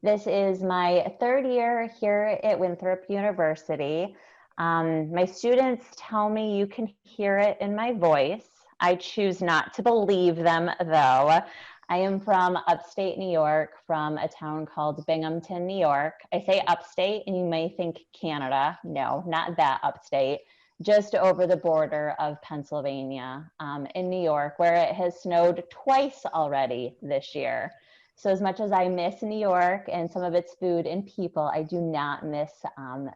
This is my third year here at Winthrop University. My students tell me you can hear it in my voice. I choose not to believe them, though. I am from upstate New York, from a town called Binghamton, New York. I say upstate, and you may think Canada. No, not that upstate. Just over the border of Pennsylvania, in New York, where it has snowed twice already this year. So as much as I miss New York and some of its food and people, I do not miss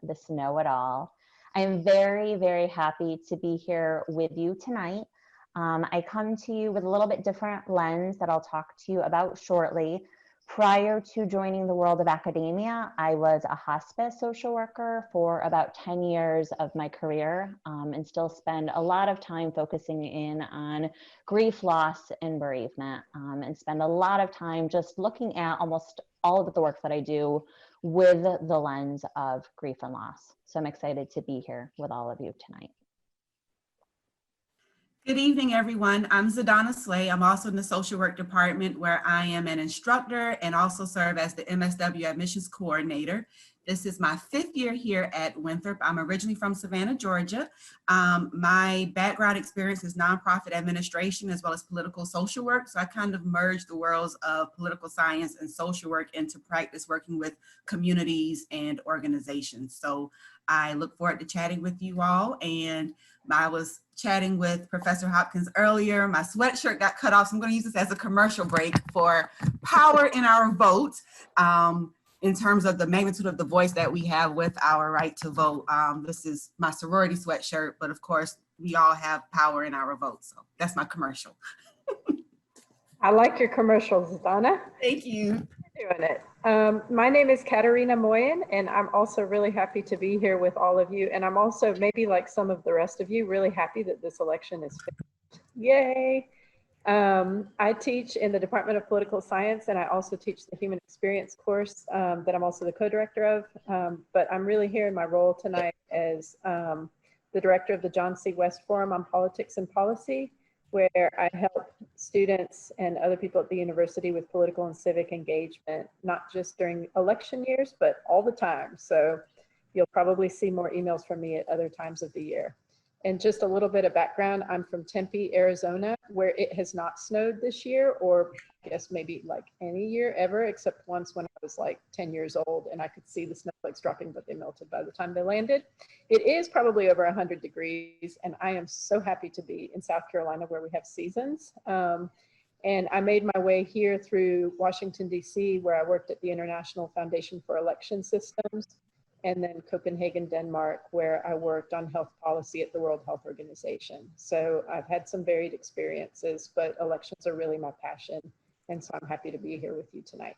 the snow at all. I am very, very happy to be here with you tonight. I come to you with a little bit different lens that I'll talk to you about shortly. Prior to joining the world of academia, I was a hospice social worker for about 10 years of my career, and still spend a lot of time focusing in on grief, loss, and bereavement, and spend a lot of time just looking at almost all of the work that I do with the lens of grief and loss. So I'm excited to be here with all of you tonight. Good evening, everyone. I'm Zadana Slay. I'm also in the social work department, where I am an instructor and also serve as the MSW admissions coordinator. This is my 5th year here at Winthrop. I'm originally from Savannah, Georgia. My background experience is nonprofit administration as well as political social work. So I kind of merged the worlds of political science and social work into practice working with communities and organizations. So I look forward to chatting with you all. And I was chatting with Professor Hopkins earlier. My sweatshirt got cut off, so I'm going to use this as a commercial break for power in our vote, in terms of the magnitude of the voice that we have with our right to vote. This is my sorority sweatshirt, but of course, we all have power in our vote. So that's my commercial. I like your commercials, Donna. Thank you. You're doing it. My name is Katarina Moyen, and I'm also really happy to be here with all of you. And I'm also, maybe like some of the rest of you, really happy that this election is finished. Yay! I teach in the Department of Political Science, and I also teach the Human Experience course that I'm also the co-director of. But I'm really here in my role tonight as the director of the John C. West Forum on Politics and Policy, where I help students and other people at the university with political and civic engagement, not just during election years, but all the time. So you'll probably see more emails from me at other times of the year. And just a little bit of background, I'm from Tempe, Arizona, where it has not snowed this year, or I guess maybe like any year ever, except once when I was like 10 years old and I could see the snowflakes dropping, but they melted by the time they landed. It is probably over 100 degrees, and I am so happy to be in South Carolina where we have seasons. And I made my way here through Washington, D.C., where I worked at the International Foundation for Election Systems, and then Copenhagen, Denmark, where I worked on health policy at the World Health Organization. So I've had some varied experiences, but elections are really my passion. And so I'm happy to be here with you tonight.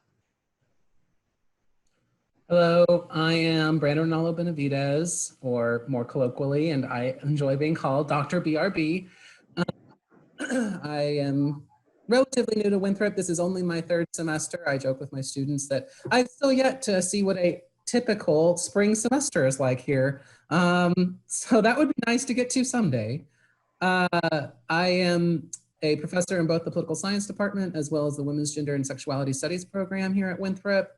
Hello, I am Brandon Ronaldo Benavidez, or more colloquially, and I enjoy being called Dr. BRB. I am relatively new to Winthrop. This is only my 3rd semester. I joke with my students that I've still yet to see what a typical spring semester is like here. So that would be nice to get to someday. I am a professor in both the political science department as well as the women's gender and sexuality studies program here at Winthrop.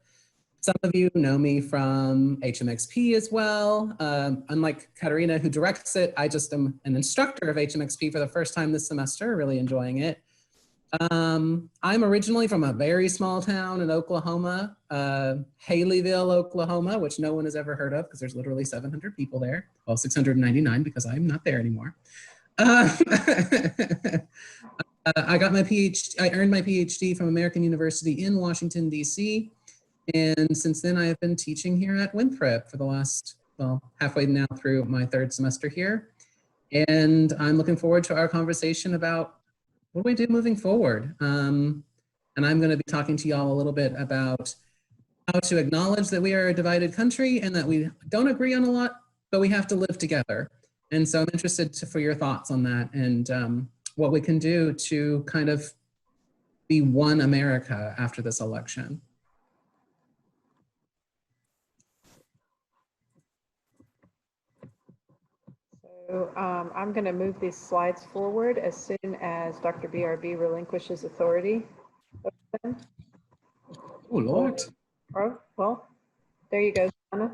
Some of you know me from HMXP as well. Unlike Katarina, who directs it, I just am an instructor of HMXP for the first time this semester, really enjoying it. I'm originally from a very small town in Oklahoma, Haleyville, Oklahoma, which no one has ever heard of because there's literally 700 people there. Well, 699 because I'm not there anymore. I got my PhD, I earned my PhD from American University in Washington, D.C. And since then I have been teaching here at Winthrop for the last, well, halfway now through my 3rd semester here. And I'm looking forward to our conversation about what do we do moving forward? And I'm going to be talking to y'all a little bit about how to acknowledge that we are a divided country and that we don't agree on a lot, but we have to live together. And so I'm interested for your thoughts on that and what we can do to kind of be one America after this election. So I'm going to move these slides forward as soon as Dr. BRB relinquishes authority. Oh, Lord. Oh, well, there you go, Donna.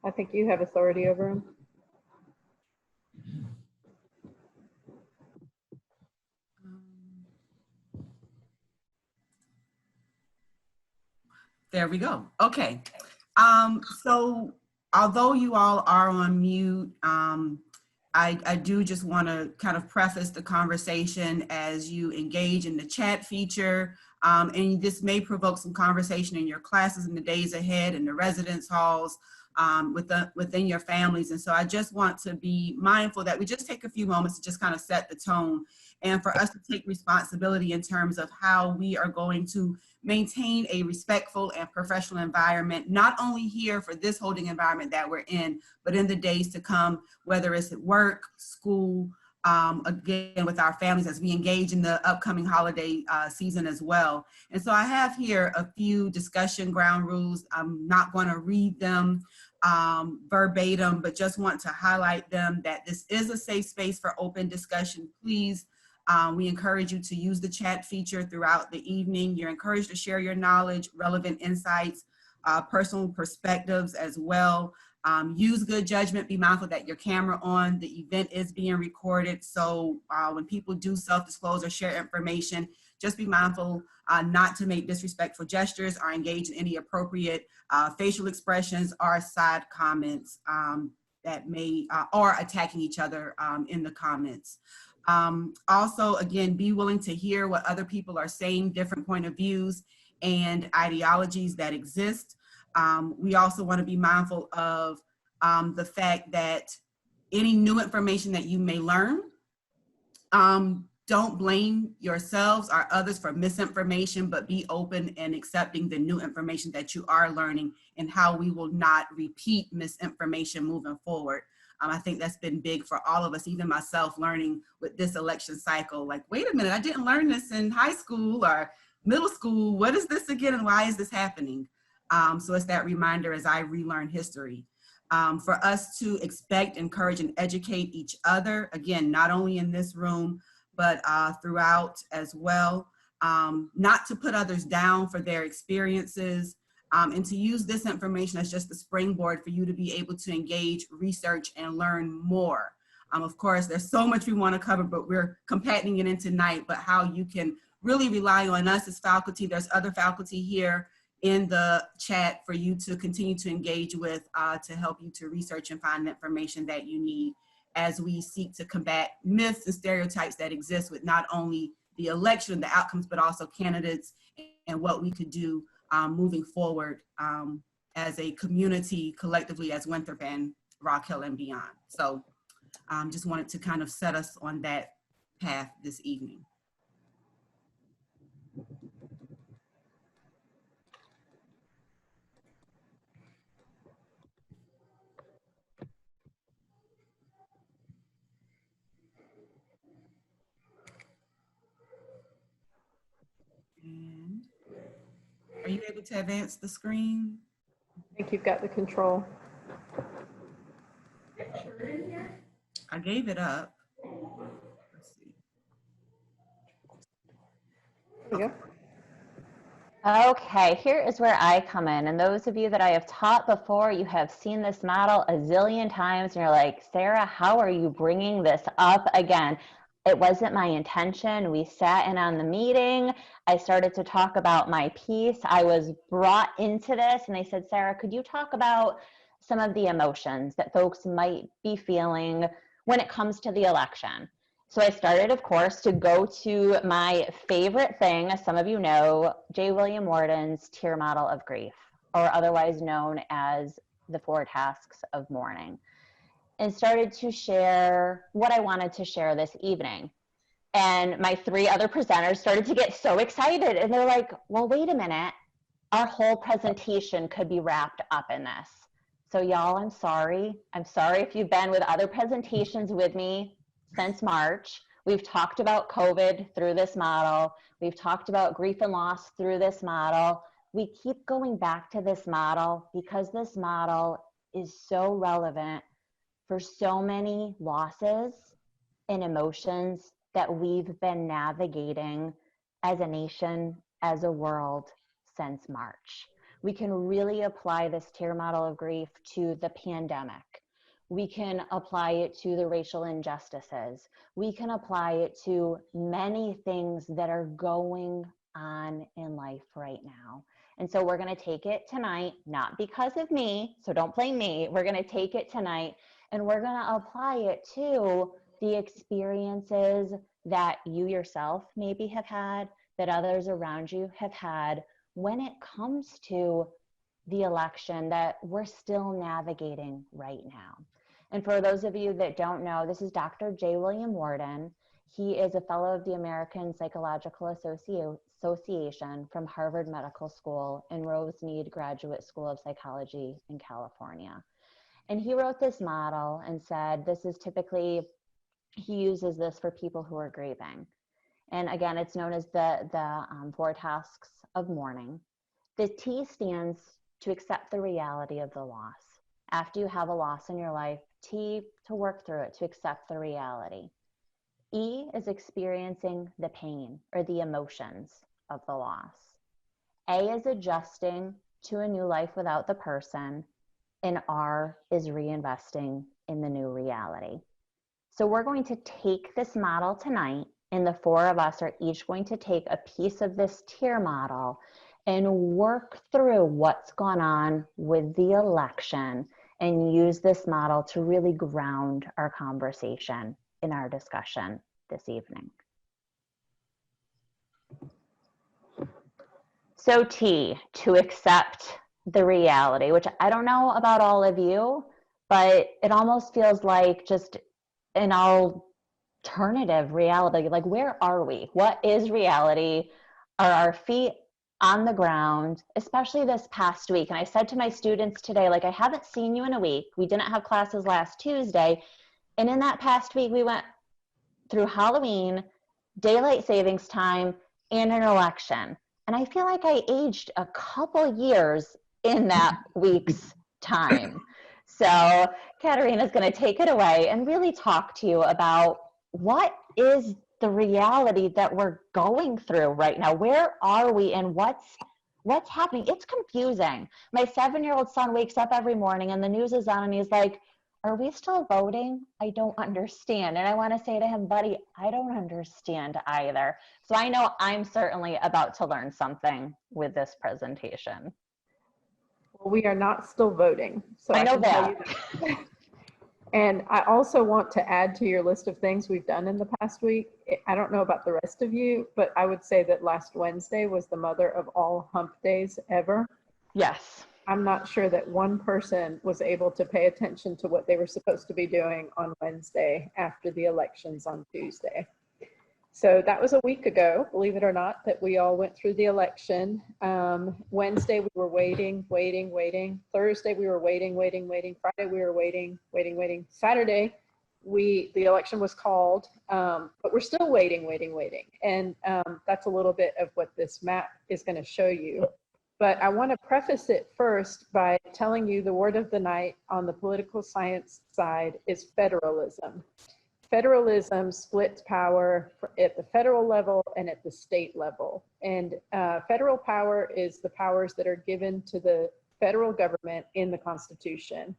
I think you have authority over him. There we go. Okay. So although you all are on mute, I do just want to kind of preface the conversation as you engage in the chat feature. And this may provoke some conversation in your classes in the days ahead, in the residence halls, within your families. And so I just want to be mindful that we just take a few moments to just kind of set the tone and for us to take responsibility in terms of how we are going to maintain a respectful and professional environment, not only here for this holding environment that we're in, but in the days to come, whether it's at work, school, again, with our families as we engage in the upcoming holiday season as well. And so I have here a few discussion ground rules. I'm not going to read them verbatim, but just want to highlight them that this is a safe space for open discussion. Please, we encourage you to use the chat feature throughout the evening. You're encouraged to share your knowledge, relevant insights, personal perspectives as well. Use good judgment. Be mindful that your camera on. The event is being recorded. So when people do self-disclose or share information, just be mindful not to make disrespectful gestures or engage in any appropriate facial expressions or side comments that may, or attacking each other in the comments. Also, again, be willing to hear what other people are saying, different point of views and ideologies that exist. We also want to be mindful of the fact that any new information that you may learn, don't blame yourselves or others for misinformation, but be open and accepting the new information that you are learning and how we will not repeat misinformation moving forward. I think that's been big for all of us, even myself learning with this election cycle. Like, wait a minute, I didn't learn this in high school or middle school. What is this again and why is this happening? So it's that reminder as I relearn history. For us to expect, encourage, and educate each other, again, not only in this room, but throughout as well. Not to put others down for their experiences, and to use this information as just a springboard for you to be able to engage, research, and learn more. Of course, there's so much we want to cover, but we're compacting it in tonight, but how you can really rely on us as faculty. There's other faculty here in the chat for you to continue to engage with to help you to research and find the information that you need as we seek to combat myths and stereotypes that exist with not only the election, the outcomes, but also candidates and what we could do moving forward as a community collectively as Winthrop and Rock Hill and beyond. So just wanted to kind of set us on that path this evening. And are you able to advance the screen? I think you've got the control. I gave it up. Let's see. There you go. Okay, here is where I come in. And those of you that I have taught before, you have seen this model a zillion times and you're like, Sarah, how are you bringing this up again? It wasn't my intention. We sat in on the meeting. I started to talk about my piece. I was brought into this and they said, Sarah, could you talk about some of the emotions that folks might be feeling when it comes to the election? So I started, of course, to go to my favorite thing, as some of you know, J. William Worden's Tier Model of Grief, or otherwise known as the 4 Tasks of Mourning, and started to share what I wanted to share this evening. And my 3 other presenters started to get so excited, and they're like, well, wait a minute, our whole presentation could be wrapped up in this. So y'all, I'm sorry. I'm sorry if you've been with other presentations with me since March. We've talked about COVID through this model. We've talked about grief and loss through this model. We keep going back to this model because this model is so relevant for so many losses and emotions that we've been navigating as a nation, as a world since March. We can really apply this tier model of grief to the pandemic. We can apply it to the racial injustices. We can apply it to many things that are going on in life right now. And so we're going to take it tonight, not because of me, so don't blame me. We're going to take it tonight and we're going to apply it to the experiences that you yourself maybe have had, that others around you have had when it comes to the election that we're still navigating right now. And for those of you that don't know, this is Dr. J. William Worden. He is a fellow of the American Psychological Association from Harvard Medical School and Rosemead Graduate School of Psychology in California. And he wrote this model and said, this is typically, he uses this for people who are grieving. And again, it's known as the 4 tasks of mourning. The T stands to accept the reality of the loss. After you have a loss in your life, T, to work through it, to accept the reality. E is experiencing the pain or the emotions of the loss. A is adjusting to a new life without the person. And R is reinvesting in the new reality. So we're going to take this model tonight, and the 4 of us are each going to take a piece of this tier model and work through what's gone on with the election and use this model to really ground our conversation in our discussion this evening. So T, to accept the reality, which I don't know about all of you, but it almost feels like just an alternative reality. Like, where are we? What is reality? Are our feet on the ground, especially this past week? And I said to my students today, like, I haven't seen you in a week. We didn't have classes last Tuesday. And in that past week, we went through Halloween, daylight savings time, and an election. And I feel like I aged a couple years in that week's time. So Katerina's going to take it away and really talk to you about what is the reality that we're going through right now. Where are we and what's happening? It's confusing. My 7-year-old son wakes up every morning and the news is on and he's like, are we still voting? I don't understand. And I want to say to him, buddy, I don't understand either. So I know I'm certainly about to learn something with this presentation. Well, we are not still voting. So I know can tell that. you that. And I also want to add to your list of things we've done in the past week. I don't know about the rest of you, but I would say that last Wednesday was the mother of all hump days ever. Yes. I'm not sure that one person was able to pay attention to what they were supposed to be doing on Wednesday after the elections on Tuesday. So that was a week ago, believe it or not, that we all went through the election. Wednesday, we were waiting. Thursday, we were waiting. Friday, we were waiting. Saturday, the election was called, but we're still waiting. And that's a little bit of what this map is going to show you. But I want to preface it first by telling you the word of the night on the political science side is federalism. Federalism splits power at the federal level and at the state level. And federal power is the powers that are given to the federal government in the Constitution.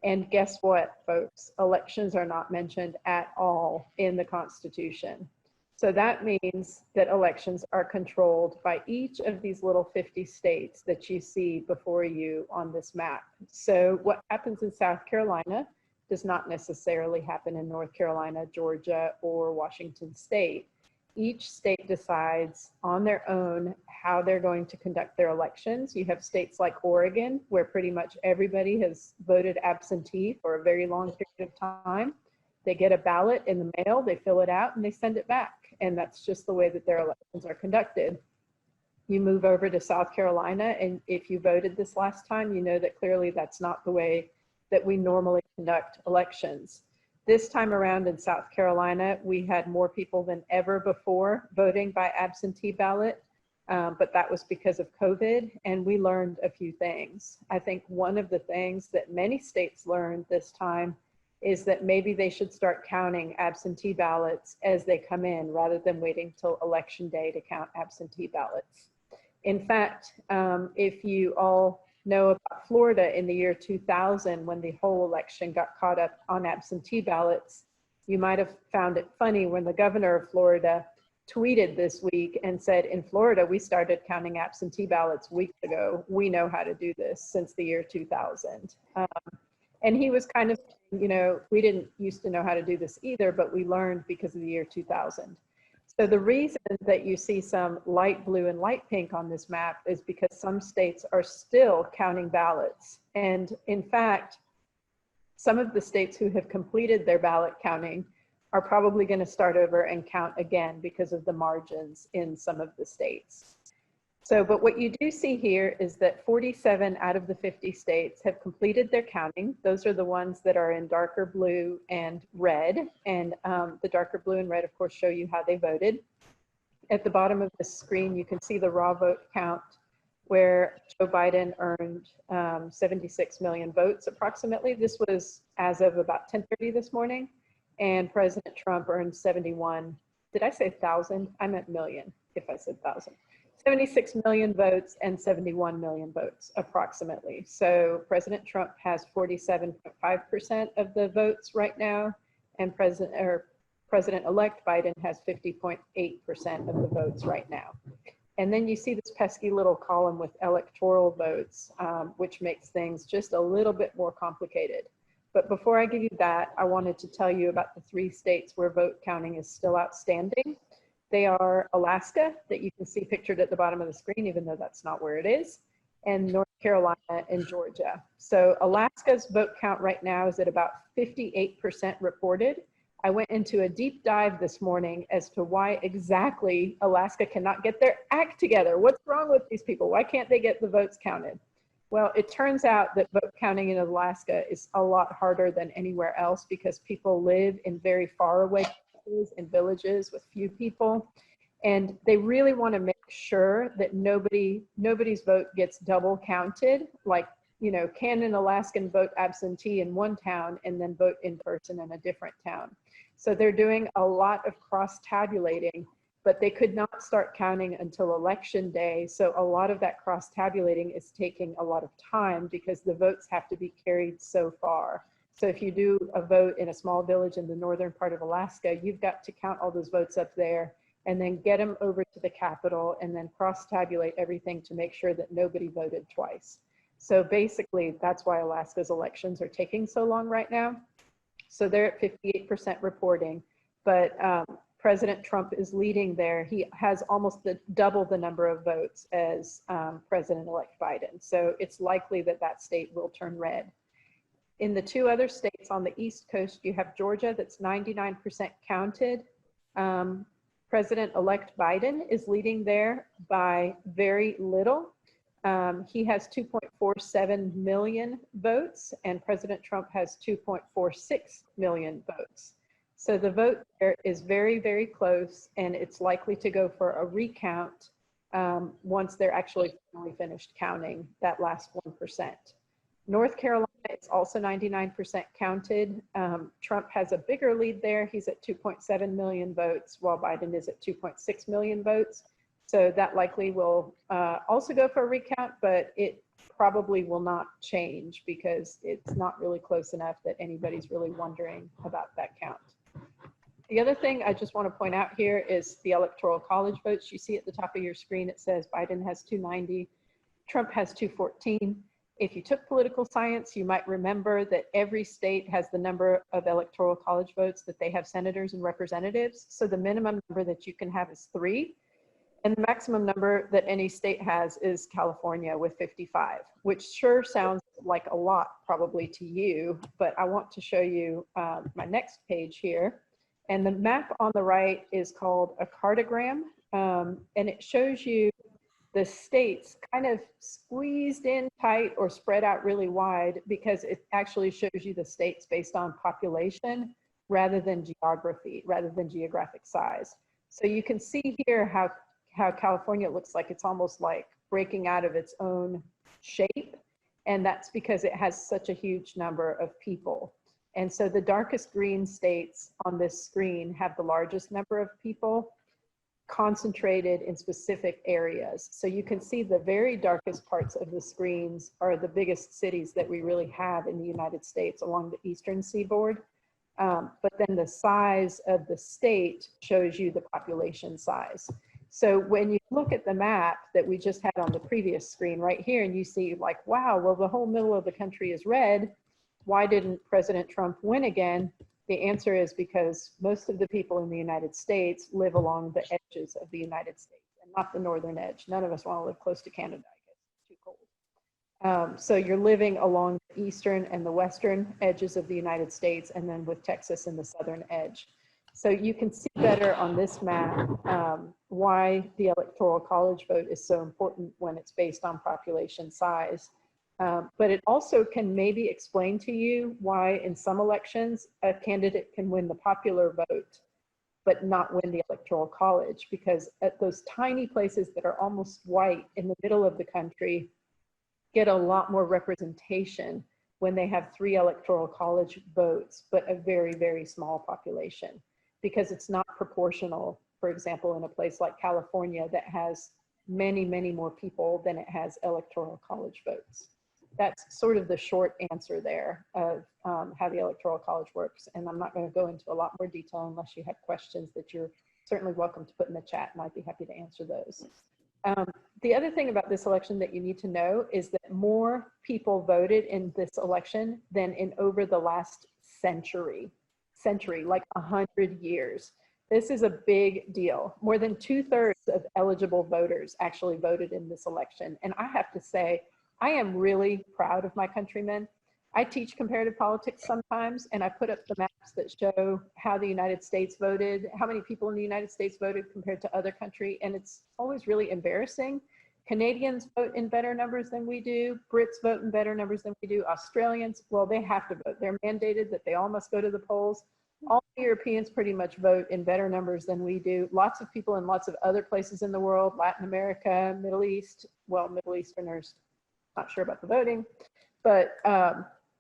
And guess what, folks? Elections are not mentioned at all in the Constitution. So that means that elections are controlled by each of these little 50 states that you see before you on this map. So what happens in South Carolina does not necessarily happen in North Carolina, Georgia, or Washington State. Each state decides on their own how they're going to conduct their elections. You have states like Oregon, where pretty much everybody has voted absentee for a very long period of time. They get a ballot in the mail, they fill it out, and they send it back. And that's just the way that their elections are conducted. You move over to South Carolina, and if you voted this last time, you know that clearly that's not the way that we normally conduct elections. This time around in South Carolina, we had more people than ever before voting by absentee ballot, but that was because of COVID, and we learned a few things. I think one of the things that many states learned this time is that maybe they should start counting absentee ballots as they come in rather than waiting till election day to count absentee ballots. In fact, if you all know about Florida in the year 2000, when the whole election got caught up on absentee ballots, you might have found it funny when the governor of Florida tweeted this week and said, in Florida, we started counting absentee ballots weeks ago. We know how to do this since the year 2000. And he was kind of, you know, we didn't used to know how to do this either, but we learned because of the year 2000. So the reason that you see some light blue and light pink on this map is because some states are still counting ballots. And in fact, some of the states who have completed their ballot counting are probably going to start over and count again because of the margins in some of the states. So, but what you do see here is that 47 out of the 50 states have completed their counting. Those are the ones that are in darker blue and red. And the darker blue and red, of course, show you how they voted. At the bottom of the screen, you can see the raw vote count where Joe Biden earned 76 million votes approximately. This was as of about 10:30 this morning. And President Trump earned 71. Did I say 1,000? I meant million if I said 1,000. 76 million votes and 71 million votes approximately. So President Trump has 47.5% of the votes right now, and President-elect Biden has 50.8% of the votes right now. And then you see this pesky little column with electoral votes, which makes things just a little bit more complicated. But before I give you that, I wanted to tell you about the 3 states where vote counting is still outstanding. They are Alaska, that you can see pictured at the bottom of the screen, even though that's not where it is, and North Carolina and Georgia. So Alaska's vote count right now is at about 58% reported. I went into a deep dive this morning as to why exactly Alaska cannot get their act together. What's wrong with these people? Why can't they get the votes counted? Well, it turns out that vote counting in Alaska is a lot harder than anywhere else because people live in very far away places, in villages with few people. And they really want to make sure that nobody's vote gets double counted. Like, you know, can an Alaskan vote absentee in one town and then vote in person in a different town? So they're doing a lot of cross-tabulating, but they could not start counting until election day. So a lot of that cross-tabulating is taking a lot of time because the votes have to be carried so far. So if you do a vote in a small village in the northern part of Alaska, you've got to count all those votes up there and then get them over to the Capitol and then cross-tabulate everything to make sure that nobody voted twice. So basically, that's why Alaska's elections are taking so long right now. So they're at 58% reporting, but President Trump is leading there. He has almost double the number of votes as President-elect Biden. So it's likely that that state will turn red. In the 2 other states on the East Coast, you have Georgia that's 99% counted. President-elect Biden is leading there by very little. He has 2.47 million votes and President Trump has 2.46 million votes. So the vote there is very, very close and it's likely to go for a recount once they're actually finally finished counting that last 1%. North Carolina is also 99% counted. Trump has a bigger lead there. He's at 2.7 million votes while Biden is at 2.6 million votes. So that likely will also go for a recount, but it probably will not change because it's not really close enough that anybody's really wondering about that count. The other thing I just want to point out here is the Electoral College votes. You see at the top of your screen, it says Biden has 290, Trump has 214. If you took political science, you might remember that every state has the number of Electoral College votes that they have senators and representatives. So the minimum number that you can have is 3. And the maximum number that any state has is California with 55, which sure sounds like a lot probably to you, but I want to show you my next page here. And the map on the right is called a cartogram, and it shows you the states kind of squeezed in tight or spread out really wide because it actually shows you the states based on population rather than geography, rather than geographic size. So you can see here how California looks like it's almost like breaking out of its own shape. And that's because it has such a huge number of people. And so the darkest green states on this screen have the largest number of people. concentrated in specific areas. So you can see the very darkest parts of the screens are the biggest cities that we really have in the United States along the eastern seaboard. But then the size of the state shows you the population size. So when you look at the map that we just had on the previous screen right here, and you see like, wow, well, the whole middle of the country is red. Why didn't President Trump win again? The answer is because most of the people in the United States live along the edges of the United States and not the northern edge. None of us want to live close to Canada, I guess it's too cold. So you're living along the eastern and the western edges of the United States, and then with Texas in the southern edge. So you can see better on this map why the Electoral College vote is so important when it's based on population size. But it also can maybe explain to you why in some elections a candidate can win the popular vote, but not win the Electoral College, because at those tiny places that are almost white in the middle of the country get a lot more representation when they have 3 Electoral College votes, but a very, very small population, because it's not proportional, for example, in a place like California that has many, many more people than it has Electoral College votes. That's sort of the short answer there of how the Electoral College works. And I'm not going to go into a lot more detail unless you have questions that you're certainly welcome to put in the chat, and I'd be happy to answer those. The other thing about this election that you need to know is that more people voted in this election than in over the last century, like 100 years. This is a big deal. More than 2/3 of eligible voters actually voted in this election. And I have to say, I am really proud of my countrymen. I teach comparative politics sometimes, and I put up the maps that show how the United States voted, how many people in the United States voted compared to other countries, and it's always really embarrassing. Canadians vote in better numbers than we do. Brits vote in better numbers than we do. Australians, well, they have to vote. They're mandated that they all must go to the polls. All Europeans pretty much vote in better numbers than we do. Lots of people in lots of other places in the world, Latin America, Middle East, well, Middle Easterners, not sure about the voting, but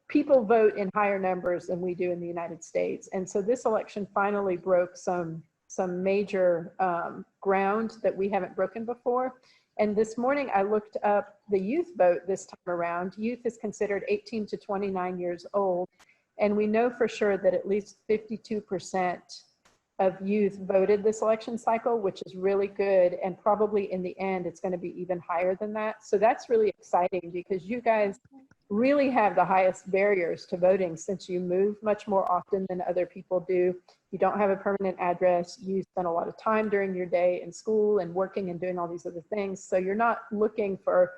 people vote in higher numbers than we do in the United States. And so this election finally broke some major ground that we haven't broken before. And this morning I looked up the youth vote this time around. Youth is considered 18 to 29 years old. And we know for sure that at least 52% of youth voted this election cycle, which is really good. And probably in the end, it's going to be even higher than that. So that's really exciting because you guys really have the highest barriers to voting since you move much more often than other people do. You don't have a permanent address. You spend a lot of time during your day in school and working and doing all these other things. So you're not looking for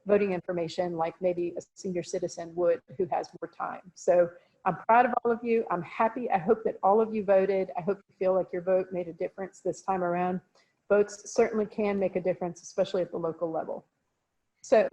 voting information like maybe a senior citizen would who has more time. So I'm proud of all of you. I'm happy. I hope that all of you voted. I hope you feel like your vote made a difference this time around. Votes certainly can make a difference, especially at the local level. So,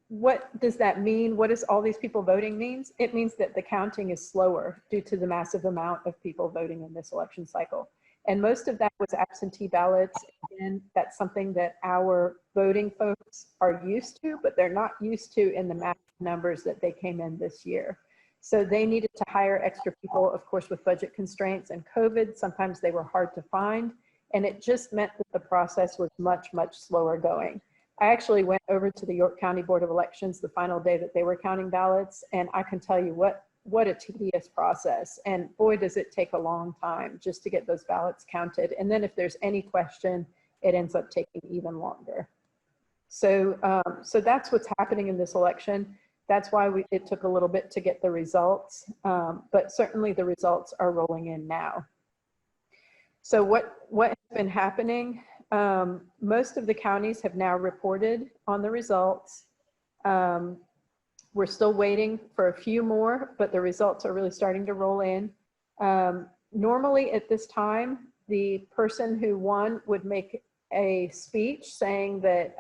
what does that mean? What does all these people voting means? It means that the counting is slower due to the massive amount of people voting in this election cycle. And most of that was absentee ballots. And that's something that our voting folks are used to, but they're not used to in the massive numbers that they came in this year. So they needed to hire extra people, of course, with budget constraints and COVID. Sometimes they were hard to find. And it just meant that the process was much, much slower going. I actually went over to the York County Board of Elections the final day that they were counting ballots. And I can tell you what a tedious process. And boy, does it take a long time just to get those ballots counted. And then if there's any question, it ends up taking even longer. So, so that's what's happening in this election. That's why it took a little bit to get the results, but certainly the results are rolling in now. So what has been happening? Most of the counties have now reported on the results. We're still waiting for a few more, but the results are really starting to roll in. Normally at this time, the person who won would make a speech saying that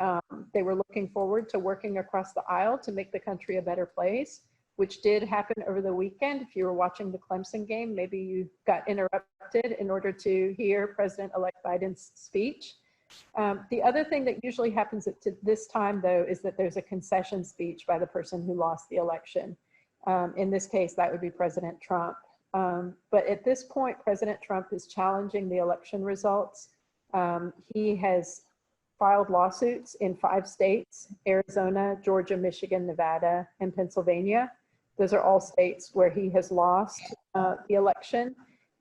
they were looking forward to working across the aisle to make the country a better place, which did happen over the weekend. If you were watching the Clemson game, maybe you got interrupted in order to hear President-elect Biden's speech. The other thing that usually happens at this time, though, is that there's a concession speech by the person who lost the election. In this case, that would be President Trump. But at this point, President Trump is challenging the election results. He has filed lawsuits in 5 states: Arizona, Georgia, Michigan, Nevada, and Pennsylvania. Those are all states where he has lost the election.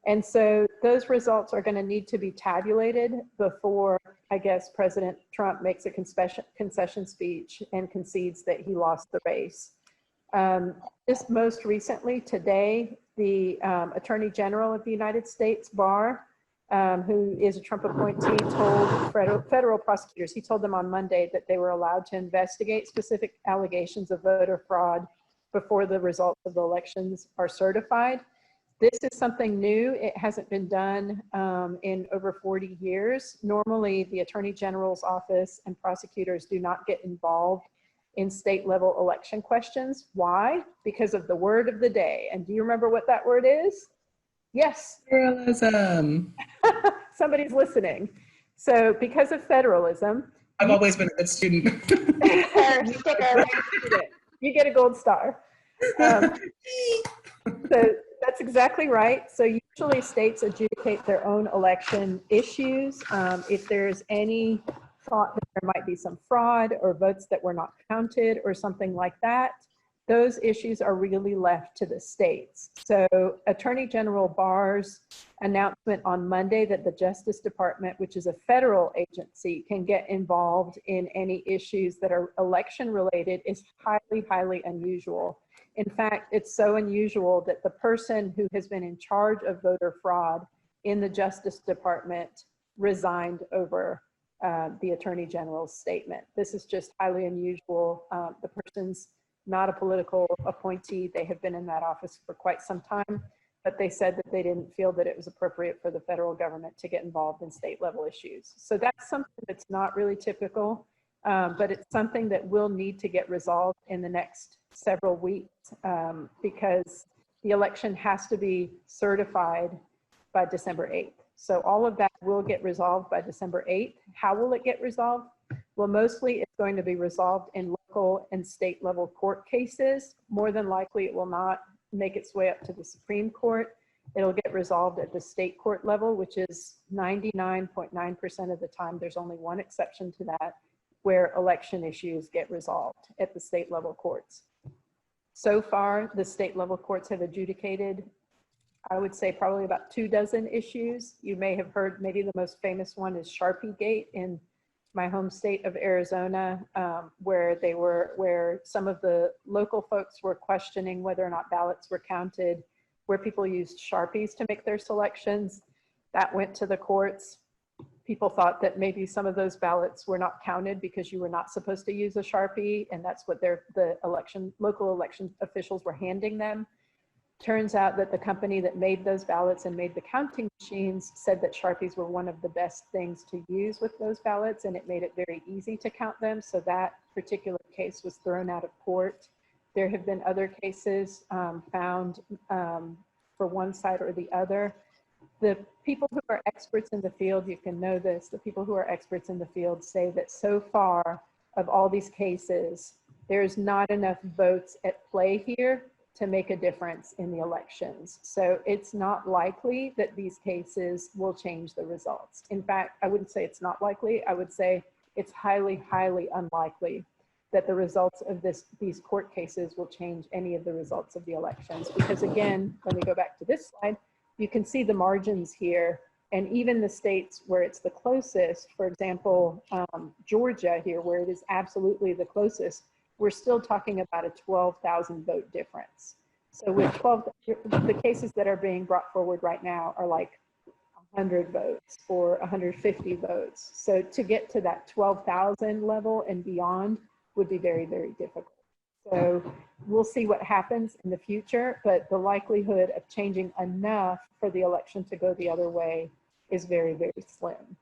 And so those results are going to need to be tabulated before, I guess, President Trump makes a concession speech and concedes that he lost the race. Just most recently, today, the Attorney General of the United States, Barr, who is a Trump appointee, told federal prosecutors, he told them on Monday that they were allowed to investigate specific allegations of voter fraud before the results of the elections are certified. This is something new. It hasn't been done in over 40 years. Normally, the Attorney General's office and prosecutors do not get involved in state level election questions. Why? Because of the word of the day. And do you remember what that word is? Yes. Federalism. Somebody's listening. So because of federalism. I've always been a good student. You get a gold star. So that's exactly right. So usually states adjudicate their own election issues. If there's any thought that there might be some fraud or votes that were not counted or something like that, those issues are really left to the states. So Attorney General Barr's announcement on Monday that the Justice Department, which is a federal agency, can get involved in any issues that are election related is highly, highly unusual. In fact, it's so unusual that the person who has been in charge of voter fraud in the Justice Department resigned over the Attorney General's statement. This is just highly unusual. The person's not a political appointee. They have been in that office for quite some time, but they said that they didn't feel that it was appropriate for the federal government to get involved in state level issues. So that's something that's not really typical, but it's something that will need to get resolved in the next several weeks because the election has to be certified by December 8th. So all of that will get resolved by December 8th. How will it get resolved? Well, mostly it's going to be resolved in local and state level court cases. More than likely, it will not make its way up to the Supreme Court. It'll get resolved at the state court level, which is 99.9% of the time. There's only one exception to that, where election issues get resolved at the state level courts. So far, the state level courts have adjudicated, I would say, probably about 24 issues. You may have heard, maybe the most famous one is Sharpie Gate in my home state of Arizona, where some of the local folks were questioning whether or not ballots were counted, where people used Sharpies to make their selections. That went to the courts. People thought that maybe some of those ballots were not counted because you were not supposed to use a Sharpie, and that's what the local election officials were handing them. Turns out that the company that made those ballots and made the counting machines said that Sharpies were one of the best things to use with those ballots, and it made it very easy to count them. So that particular case was thrown out of court. There have been other cases found for one side or the other. The people who are experts in the field, you can know this, the people who are experts in the field say that so far of all these cases, there's not enough votes at play here to make a difference in the elections. So it's not likely that these cases will change the results. In fact, I wouldn't say it's not likely. I would say it's highly, highly unlikely that the results of these court cases will change any of the results of the elections. Because again, when we go back to this slide, you can see the margins here, and even the states where it's the closest, for example, Georgia here, where it is absolutely the closest, we're still talking about a 12,000 vote difference. So with the cases that are being brought forward right now are like 100 votes or 150 votes. So to get to that 12,000 level and beyond would be very, very difficult. So we'll see what happens in the future, but the likelihood of changing enough for the election to go the other way is very, very slim.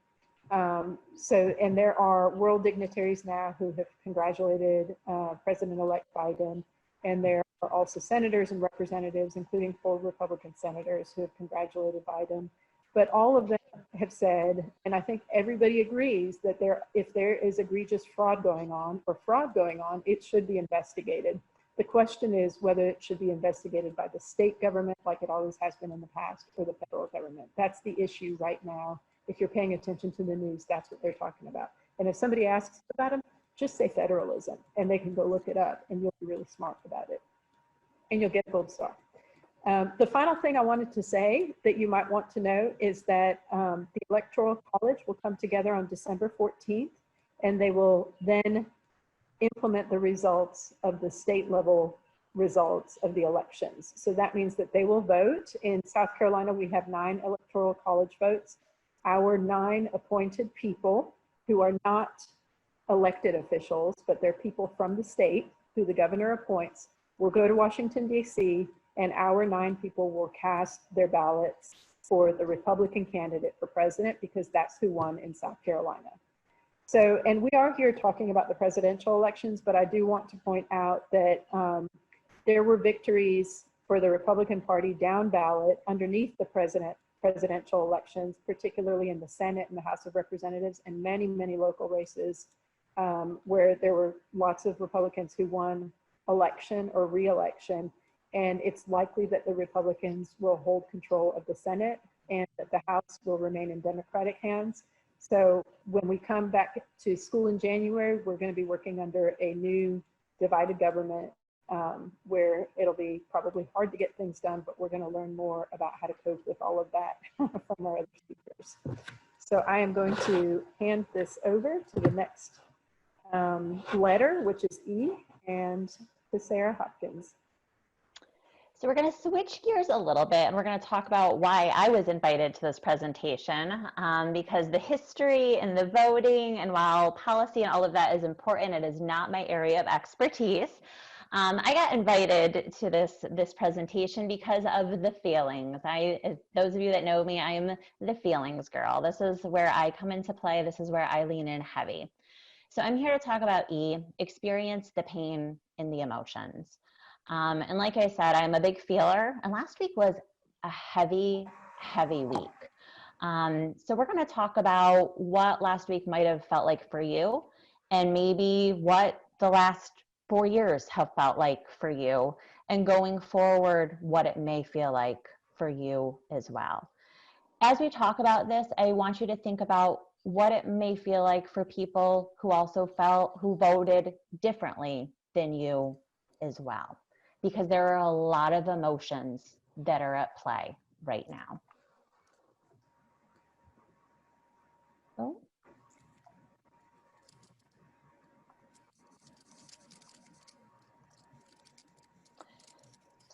And there are world dignitaries now who have congratulated President-elect Biden, and there are also senators and representatives, including 4 Republican senators, who have congratulated Biden. But all of them have said, and I think everybody agrees, that if there is egregious fraud going on, it should be investigated. The question is whether it should be investigated by the state government like it always has been in the past, or the federal government. That's the issue right now. If you're paying attention to the news, that's what they're talking about. And if somebody asks about them, just say federalism, and they can go look it up, and you'll be really smart about it. And you'll get a gold star. The final thing I wanted to say that you might want to know is that the Electoral College will come together on December 14th, and they will then implement the results of the state level results of the elections. So that means that they will vote. In South Carolina, we have 9 Electoral College votes. Our 9 appointed people, who are not elected officials, but they're people from the state who the governor appoints, will go to Washington, D.C., and our 9 people will cast their ballots for the Republican candidate for president, because that's who won in South Carolina. So, and we are here talking about the presidential elections, but I do want to point out that there were victories for the Republican Party down ballot underneath the presidential elections, particularly in the Senate and the House of Representatives, and many, many local races where there were lots of Republicans who won election or re-election. And it's likely that the Republicans will hold control of the Senate and that the House will remain in Democratic hands. So when we come back to school in January, we're going to be working under a new divided government where it'll be probably hard to get things done, but we're going to learn more about how to cope with all of that from our other speakers. So I am going to hand this over to the next letter, which is E, and to Sarah Hopkins. So we're going to switch gears a little bit, and we're going to talk about why I was invited to this presentation, because the history and the voting, and while policy and all of that is important, it is not my area of expertise. I got invited to this presentation because of the feelings. Those of you that know me, I am the feelings girl. This is where I come into play. This is where I lean in heavy. So I'm here to talk about E, experience the pain and the emotions. And like I said, I'm a big feeler, and last week was a heavy, heavy week. So we're going to talk about what last week might have felt like for you, and maybe what the last 4 years have felt like for you, and going forward, what it may feel like for you as well. As we talk about this, I want you to think about what it may feel like for people who also who voted differently than you as well, because there are a lot of emotions that are at play right now. Oh.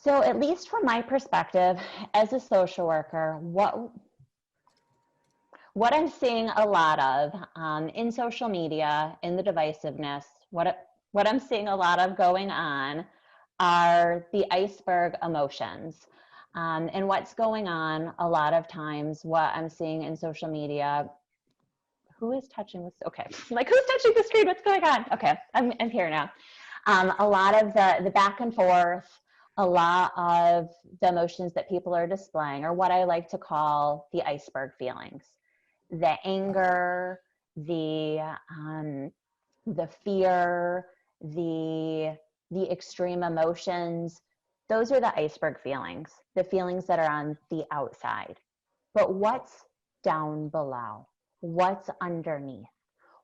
So at least from my perspective as a social worker, what I'm seeing a lot of in social media, in the divisiveness, what I'm seeing a lot of going on are the iceberg emotions. And what's going on a lot of times, what I'm seeing in social media, who is touching this? Okay, like who's touching the screen? What's going on? Okay, I'm here now. A lot of the back and forth, a lot of the emotions that people are displaying are what I like to call the iceberg feelings. The anger, the fear, the extreme emotions, those are the iceberg feelings, the feelings that are on the outside. But what's down below? What's underneath?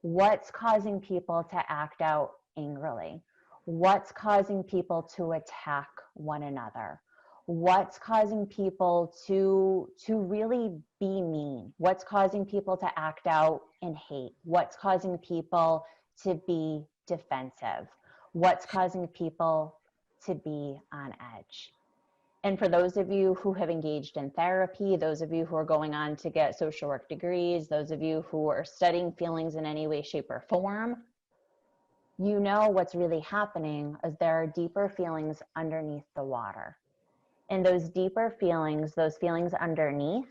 What's causing people to act out angrily? What's causing people to attack one another? What's causing people to really be mean? What's causing people to act out in hate? What's causing people to be defensive? What's causing people to be on edge? And for those of you who have engaged in therapy, those of you who are going on to get social work degrees, those of you who are studying feelings in any way, shape, or form, you know what's really happening is there are deeper feelings underneath the water. And those deeper feelings, those feelings underneath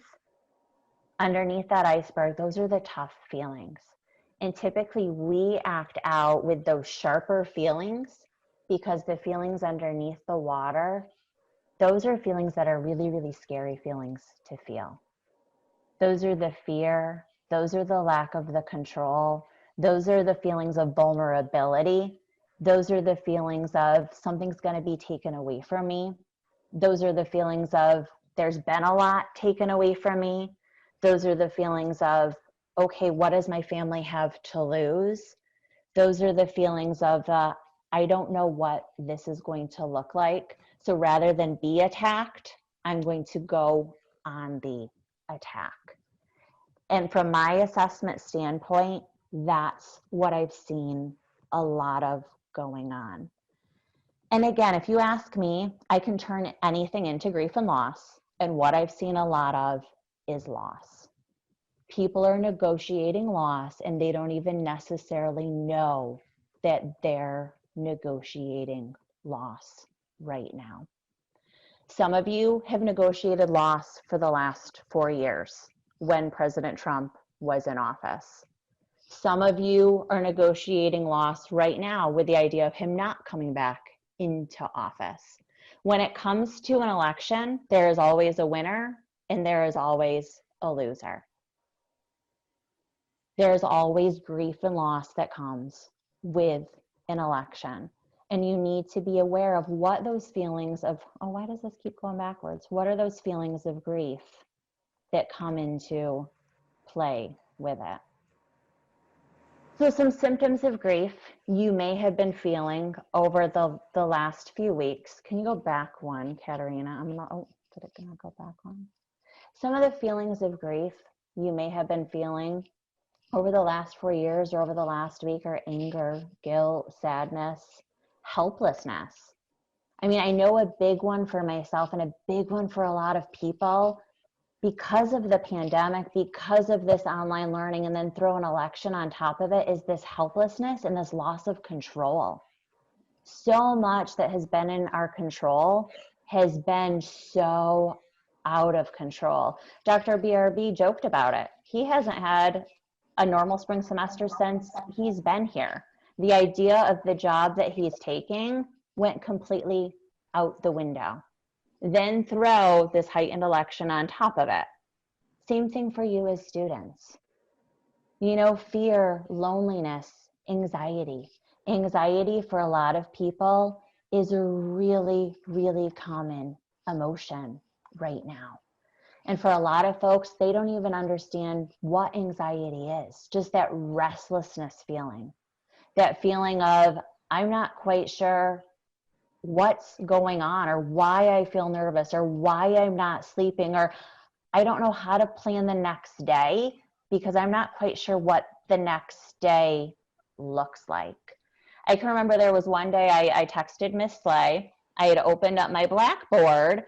that iceberg, those are the tough feelings. And typically we act out with those sharper feelings because the feelings underneath the water, those are feelings that are really, really scary feelings to feel. Those are the fear, those are the lack of the control, those are the feelings of vulnerability Those are the feelings of something's going to be taken away from me. Those are the feelings of there's been a lot taken away from me. Those are the feelings of, okay, what does my family have to lose? Those are the feelings of, I don't know what this is going to look like. So rather than be attacked, I'm going to go on the attack. And from my assessment standpoint, that's what I've seen a lot of going on. And again, if you ask me, I can turn anything into grief and loss. And what I've seen a lot of is loss. People are negotiating loss and they don't even necessarily know that they're negotiating loss right now. Some of you have negotiated loss for the last 4 years when President Trump was in office. Some of you are negotiating loss right now with the idea of him not coming back into office. When it comes to an election, there is always a winner and there is always a loser. There is always grief and loss that comes with an election. And you need to be aware of what those feelings of, oh, why does this keep going backwards? What are those feelings of grief that come into play with it? So some symptoms of grief you may have been feeling over the last few weeks. Can you go back one, Katerina? Did it gonna go back one? Some of the feelings of grief you may have been feeling over the last 4 years or over the last week are anger, guilt, sadness, helplessness. I mean, I know a big one for myself and a big one for a lot of people because of the pandemic, because of this online learning, and then throw an election on top of it, is this helplessness and this loss of control. So much that has been in our control has been so out of control. Dr. BRB joked about it. He hasn't had a normal spring semester since he's been here. The idea of the job that he's taking went completely out the window. Then throw this heightened election on top of it. Same thing for you as students. You know, fear, loneliness, anxiety. Anxiety for a lot of people is a really, really common emotion right now. And for a lot of folks, they don't even understand what anxiety is, just that restlessness feeling, that feeling of, I'm not quite sure what's going on or why I feel nervous or why I'm not sleeping, or I don't know how to plan the next day because I'm not quite sure what the next day looks like. I can remember there was one day I texted Miss Slay. I had opened up my Blackboard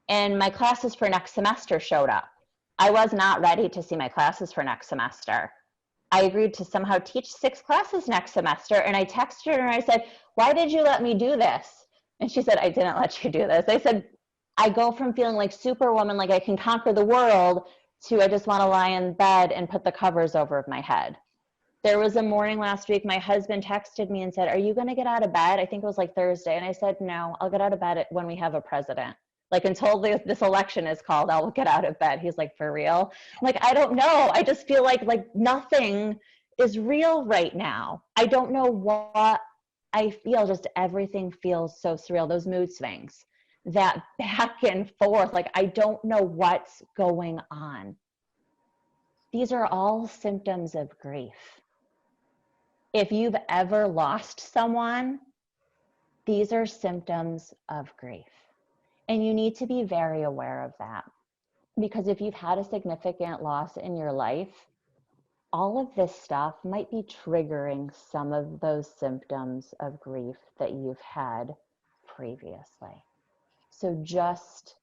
and my classes for next semester showed up. I was not ready to see my classes for next semester. I agreed to somehow teach 6 classes next semester, and I texted her and I said, why did you let me do this? And she said, I didn't let you do this. I said, I go from feeling like Superwoman, like I can conquer the world, to I just want to lie in bed and put the covers over my head. There was a morning last week, my husband texted me and said, are you going to get out of bed? I think it was like Thursday. And I said, no, I'll get out of bed when we have a president. Like until this election is called, I'll get out of bed. He's like, for real? I'm like, I don't know. I just feel like nothing is real right now. I don't know what I feel. Just everything feels so surreal. Those mood swings, that back and forth. Like, I don't know what's going on. These are all symptoms of grief. If you've ever lost someone, these are symptoms of grief. And you need to be very aware of that, because if you've had a significant loss in your life, all of this stuff might be triggering some of those symptoms of grief that you've had previously. So just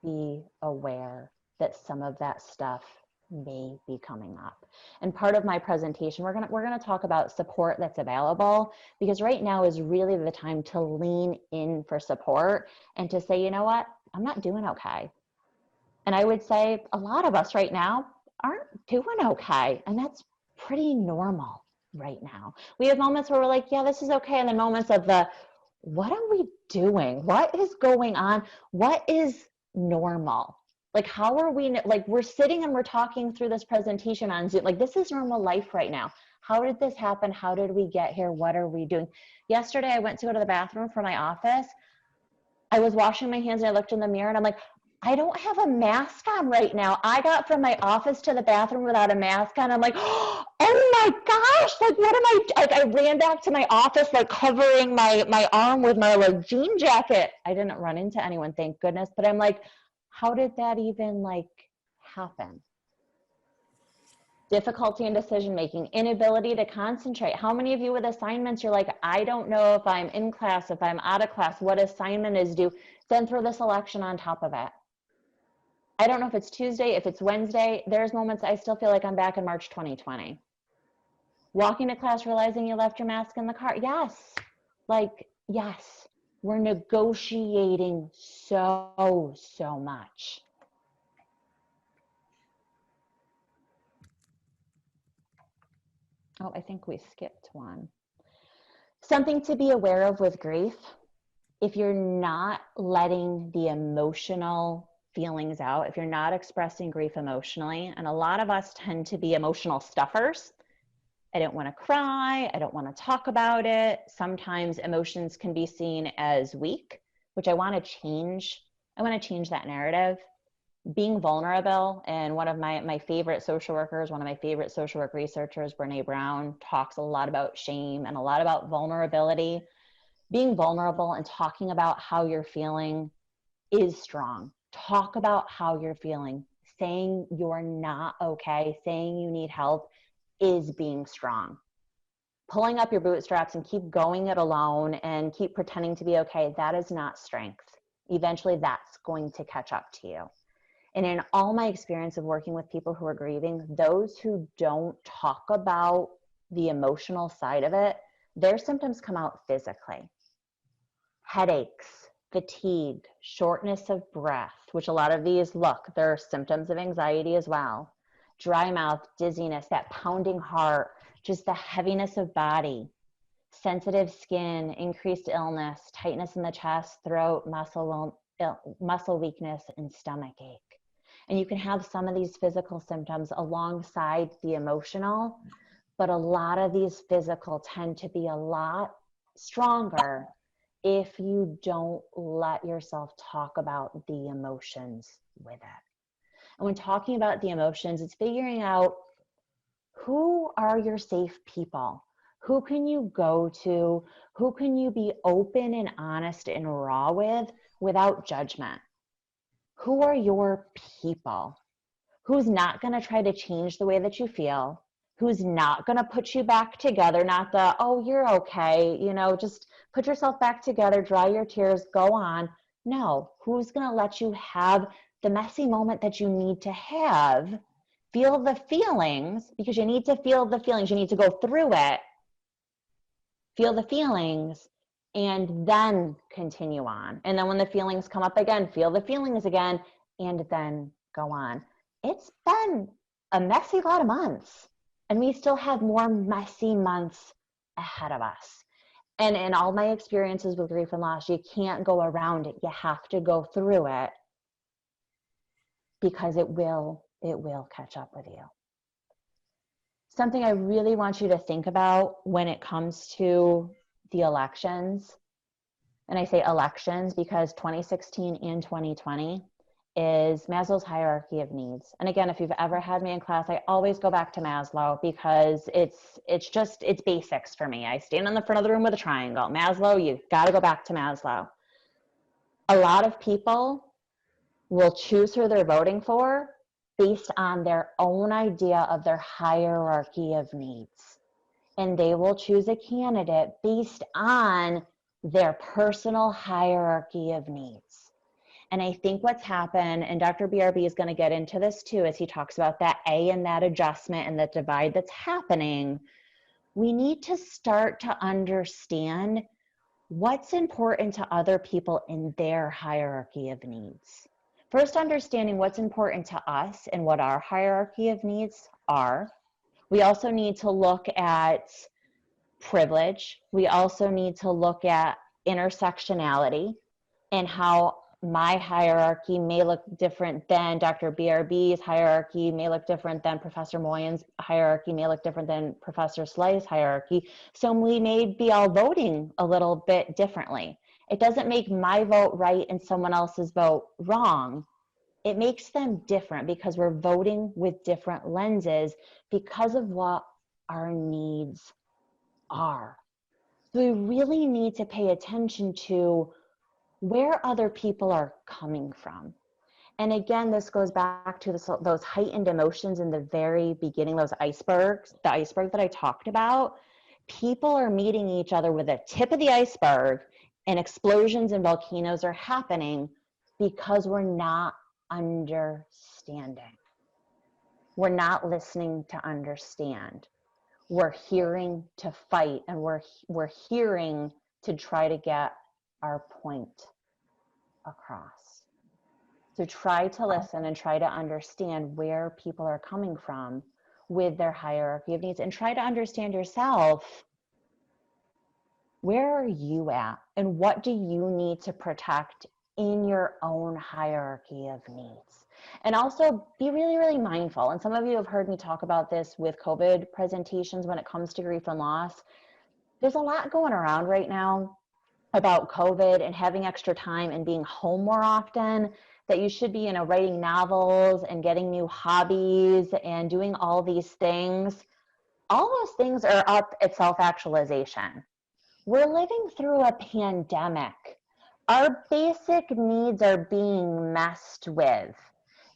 be aware that some of that stuff may be coming up. And part of my presentation, we're gonna talk about support that's available, because right now is really the time to lean in for support and to say, you know what, I'm not doing okay. And I would say a lot of us right now aren't doing okay, and that's pretty normal right now. We have moments where we're like, yeah, this is okay, and then moments of what are we doing? What is going on? What is normal? Like, how are we, like, we're sitting and we're talking through this presentation on Zoom. Like, this is normal life right now. How did this happen? How did we get here? What are we doing? Yesterday, I went to go to the bathroom for my office. I was washing my hands and I looked in the mirror and I'm like, I don't have a mask on right now. I got from my office to the bathroom without a mask on. I'm like, oh my gosh, like what am I, like I ran back to my office, like covering my arm with my like jean jacket. I didn't run into anyone, thank goodness. But I'm like, how did that even like happen? Difficulty in decision-making, inability to concentrate. How many of you with assignments, you're like, I don't know if I'm in class, if I'm out of class, what assignment is due, then throw this election on top of it. I don't know if it's Tuesday, if it's Wednesday, there's moments I still feel like I'm back in March 2020. Walking to class, realizing you left your mask in the car. Yes, like, yes, we're negotiating so much. Oh, I think we skipped one. Something to be aware of with grief. If you're not letting the emotional feelings out, if you're not expressing grief emotionally, and a lot of us tend to be emotional stuffers. I don't want to cry. I don't want to talk about it. Sometimes emotions can be seen as weak, which I want to change. I want to change that narrative. Being vulnerable, and one of my favorite social workers, one of my favorite social work researchers, Brene Brown, talks a lot about shame and a lot about vulnerability. Being vulnerable and talking about how you're feeling is strong. Talk about how you're feeling. Saying you're not okay, saying you need help is being strong. Pulling up your bootstraps and keep going it alone and keep pretending to be okay, that is not strength. Eventually that's going to catch up to you. And in all my experience of working with people who are grieving, those who don't talk about the emotional side of it, their symptoms come out physically. Headaches, fatigue, shortness of breath, which a lot of these, look, they're symptoms of anxiety as well. Dry mouth, dizziness, that pounding heart, just the heaviness of body, sensitive skin, increased illness, tightness in the chest, throat, muscle weakness, and stomach ache. And you can have some of these physical symptoms alongside the emotional, but a lot of these physical tend to be a lot stronger if you don't let yourself talk about the emotions with it. And when talking about the emotions, it's figuring out who are your safe people? Who can you go to? Who can you be open and honest and raw with without judgment? Who are your people? Who's not going to try to change the way that you feel? Who's not going to put you back together? Not the, oh, you're okay, you know, just put yourself back together, dry your tears, go on. No, who's going to let you have the messy moment that you need to have? Feel the feelings, because you need to feel the feelings. You need to go through it. Feel the feelings and then continue on. And then when the feelings come up again, feel the feelings again and then go on. It's been a messy lot of months, and we still have more messy months ahead of us. And in all my experiences with grief and loss, you can't go around it. You have to go through it, because it will catch up with you. Something I really want you to think about when it comes to the elections, and I say elections because 2016 and 2020 is Maslow's hierarchy of needs. And again, if you've ever had me in class, I always go back to Maslow because it's basics for me. I stand in the front of the room with a triangle. Maslow, you've got to go back to Maslow. A lot of people will choose who they're voting for based on their own idea of their hierarchy of needs. And they will choose a candidate based on their personal hierarchy of needs. And I think what's happened, and Dr. BRB is going to get into this too, as he talks about that A and that adjustment and that divide that's happening, we need to start to understand what's important to other people in their hierarchy of needs. First, understanding what's important to us and what our hierarchy of needs are. We also need to look at privilege. We also need to look at intersectionality and how my hierarchy may look different than Dr. BRB's hierarchy, may look different than Professor Moyen's hierarchy, may look different than Professor Slay's hierarchy. So we may be all voting a little bit differently. It doesn't make my vote right and someone else's vote wrong. It makes them different because we're voting with different lenses because of what our needs are. So we really need to pay attention to where other people are coming from. And again, this goes back to those heightened emotions in the very beginning, those icebergs, the iceberg that I talked about. People are meeting each other with the tip of the iceberg, and explosions and volcanoes are happening because we're not understanding. We're not listening to understand. We're hearing to fight, and we're hearing to try to get our point across. So try to listen and try to understand where people are coming from with their hierarchy of needs, and try to understand yourself. Where are you at, and what do you need to protect in your own hierarchy of needs? And also be really, really mindful. And some of you have heard me talk about this with COVID presentations when it comes to grief and loss. There's a lot going around right now about COVID and having extra time and being home more often, that you should be, writing novels and getting new hobbies and doing all these things. All those things are up at self-actualization. We're living through a pandemic. Our basic needs are being messed with.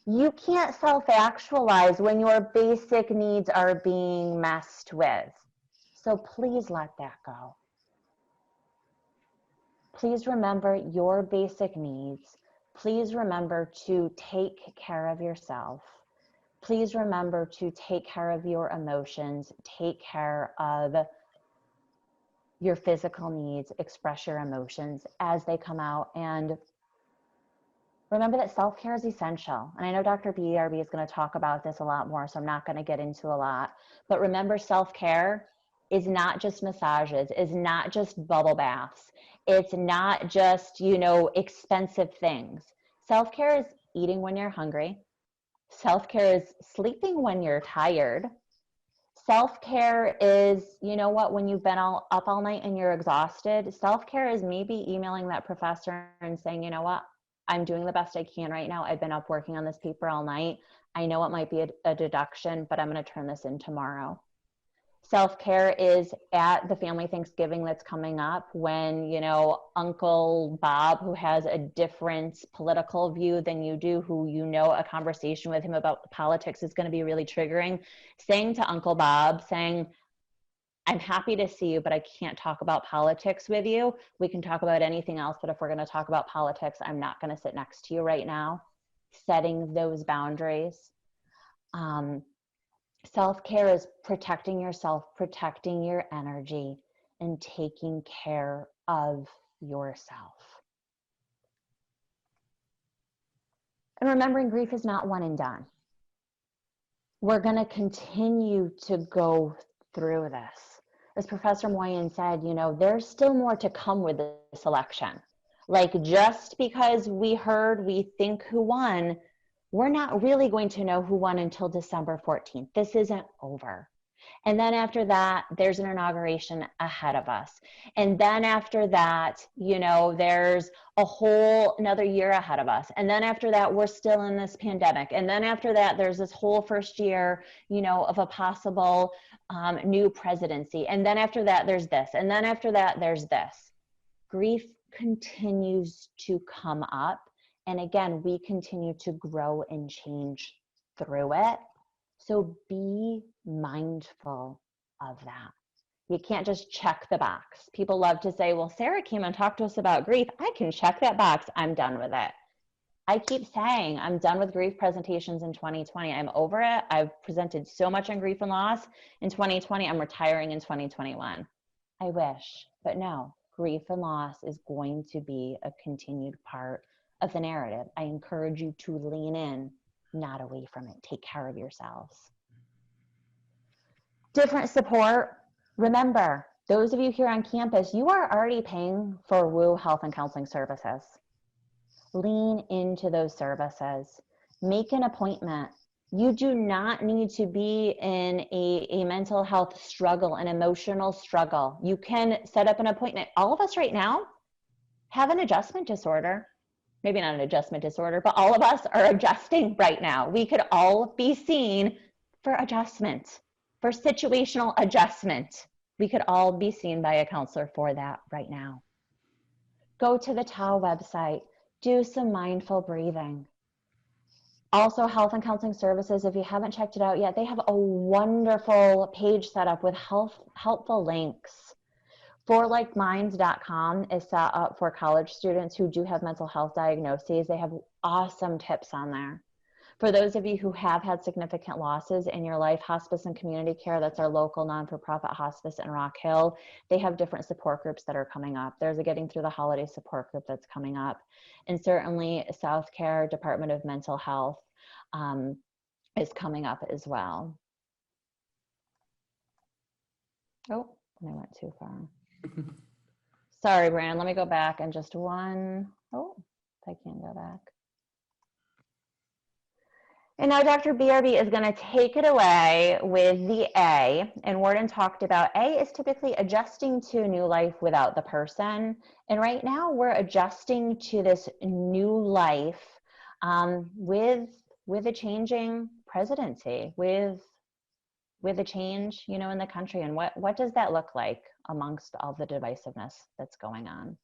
You can't self-actualize when your basic needs are being messed with. So please let that go. Please remember your basic needs. Please remember to take care of yourself. Please remember to take care of your emotions, take care of your physical needs, express your emotions as they come out, and remember that self-care is essential. And I know Dr. BRB is going to talk about this a lot more, so I'm not going to get into a lot. But remember, self-care is not just massages, is not just bubble baths. It's not just, expensive things. Self-care is eating when you're hungry. Self-care is sleeping when you're tired. Self-care is, when you've been up all night and you're exhausted. Self-care is maybe emailing that professor and saying, I'm doing the best I can right now. I've been up working on this paper all night. I know it might be a deduction, but I'm going to turn this in tomorrow. Self-care is at the family Thanksgiving that's coming up when, Uncle Bob, who has a different political view than you do, who a conversation with him about politics is going to be really triggering, saying to Uncle Bob, I'm happy to see you, but I can't talk about politics with you. We can talk about anything else, but if we're going to talk about politics, I'm not going to sit next to you right now. Setting those boundaries. Self-care is protecting yourself, protecting your energy, and taking care of yourself. And remembering grief is not one and done. We're going to continue to go through this. As Professor Moyen said, there's still more to come with this election. Like, just because we think who won, we're not really going to know who won until December 14th. This isn't over. And then after that, there's an inauguration ahead of us. And then after that, there's a whole another year ahead of us. And then after that, we're still in this pandemic. And then after that, there's this whole first year, of a possible new presidency. And then after that, there's this. And then after that, there's this. Grief continues to come up. And again, we continue to grow and change through it. So be mindful of that. You can't just check the box. People love to say, well, Sarah came and talked to us about grief. I can check that box. I'm done with it. I keep saying I'm done with grief presentations in 2020. I'm over it. I've presented so much on grief and loss in 2020. I'm retiring in 2021. I wish, but no, grief and loss is going to be a continued part of the narrative. I encourage you to lean in, not away from it. Take care of yourselves. Different support. Remember, those of you here on campus, you are already paying for WU Health and Counseling Services. Lean into those services. Make an appointment. You do not need to be in a mental health struggle, an emotional struggle. You can set up an appointment. All of us right now have an adjustment disorder. Maybe not an adjustment disorder, but all of us are adjusting right now. We could all be seen for adjustment, for situational adjustment. We could all be seen by a counselor for that right now. Go to the TAO website, do some mindful breathing. Also, Health and Counseling Services, if you haven't checked it out yet, they have a wonderful page set up with helpful links. ForLikeMinds.com is set up for college students who do have mental health diagnoses. They have awesome tips on there. For those of you who have had significant losses in your life, Hospice and Community Care, that's our local non-for-profit hospice in Rock Hill, they have different support groups that are coming up. There's a Getting Through the Holiday support group that's coming up. And certainly South Care Department of Mental Health is coming up as well. Oh, I went too far. Sorry, Brandon, let me go back and just one. Oh, I can't go back. And now Dr. BRB is going to take it away with the A. And Warden talked about A is typically adjusting to new life without the person. And right now we're adjusting to this new life with a changing presidency, with a change, you know, in the country. And what does that look like amongst all the divisiveness that's going on?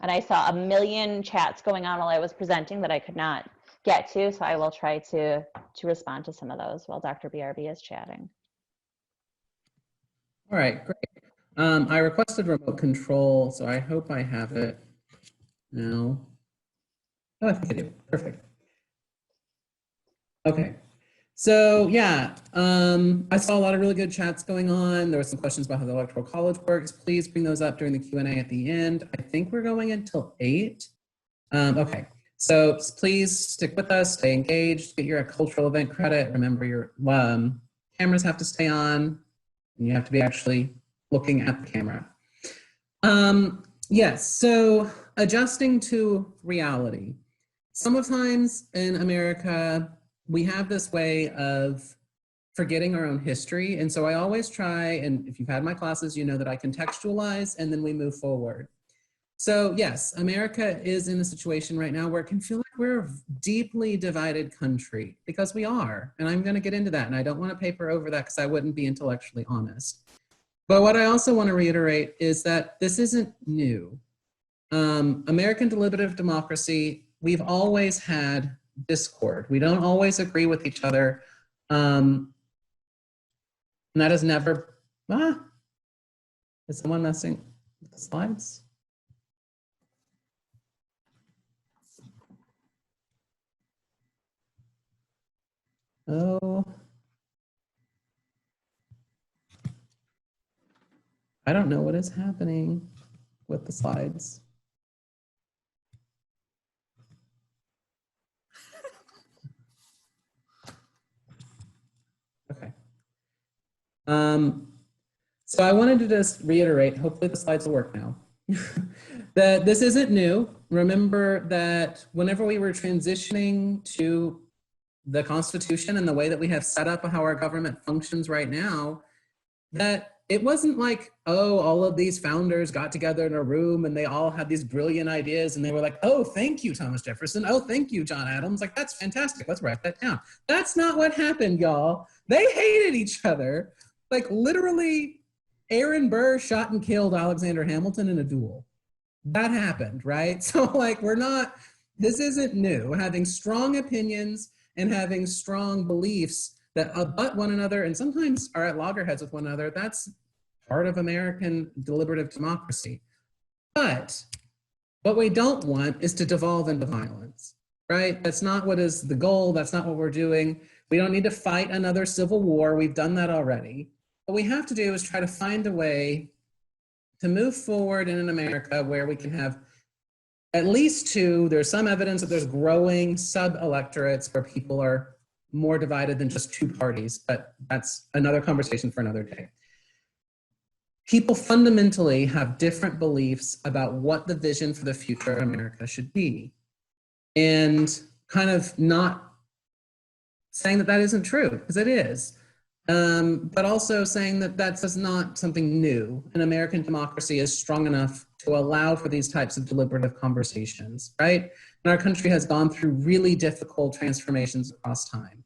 And I saw a million chats going on while I was presenting that I could not get to, so I will try to respond to some of those while Dr. BRB is chatting. All right, great. I requested remote control, so I hope I have it now. Oh, I think I do. Perfect. Okay. So yeah, I saw a lot of really good chats going on. There were some questions about how the Electoral College works. Please bring those up during the Q&A at the end. I think we're going until 8. Okay. So please stick with us, stay engaged, get your cultural event credit. Remember your cameras have to stay on and you have to be actually looking at the camera. Yes, so adjusting to reality. Sometimes in America, we have this way of forgetting our own history. And so I always try, and if you've had my classes, you know that I contextualize and then we move forward. So yes, America is in a situation right now where it can feel like we're a deeply divided country, because we are. And I'm going to get into that. And I don't want to paper over that because I wouldn't be intellectually honest. But what I also want to reiterate is that this isn't new. American deliberative democracy, we've always had discord. We don't always agree with each other. And that has never, is someone messing with the slides? Oh, I don't know what is happening with the slides. Okay. So I wanted to just reiterate, hopefully the slides will work now, that this isn't new. Remember that whenever we were transitioning to the Constitution and the way that we have set up how our government functions right now, that it wasn't like, oh, all of these founders got together in a room and they all had these brilliant ideas and they were like, oh, thank you, Thomas Jefferson. Oh, thank you, John Adams. Like, that's fantastic. Let's write that down. That's not what happened, y'all. They hated each other. Like, literally, Aaron Burr shot and killed Alexander Hamilton in a duel. That happened, right? So, like, this isn't new. Having strong opinions and having strong beliefs that abut one another and sometimes are at loggerheads with one another, that's part of American deliberative democracy. But what we don't want is to devolve into violence, right? That's not what is the goal. That's not what we're doing. We don't need to fight another civil war. We've done that already. What we have to do is try to find a way to move forward in an America where we can have at least two. There's some evidence that there's growing sub-electorates where people are more divided than just two parties, but that's another conversation for another day. People fundamentally have different beliefs about what the vision for the future of America should be. and kind of not saying that that isn't true, because it is. But also saying that that's not something new. And American democracy is strong enough to allow for these types of deliberative conversations, right? And our country has gone through really difficult transformations across time.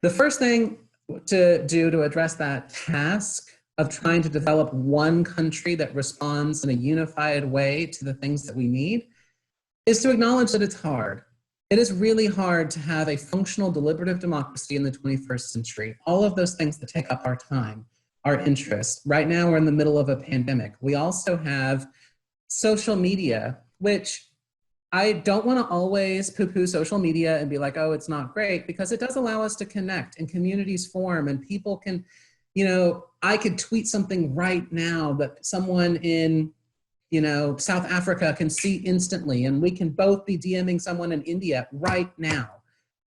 The first thing to do to address that task of trying to develop one country that responds in a unified way to the things that we need is to acknowledge that it's hard. It is really hard to have a functional deliberative democracy in the 21st century. All of those things that take up our time, our interest. Right now, we're in the middle of a pandemic. We also have social media, which I don't want to always poo-poo social media and be like, oh, it's not great, because it does allow us to connect and communities form and people can, you know, I could tweet something right now that someone in, you know, South Africa can see instantly, and we can both be DMing someone in India right now.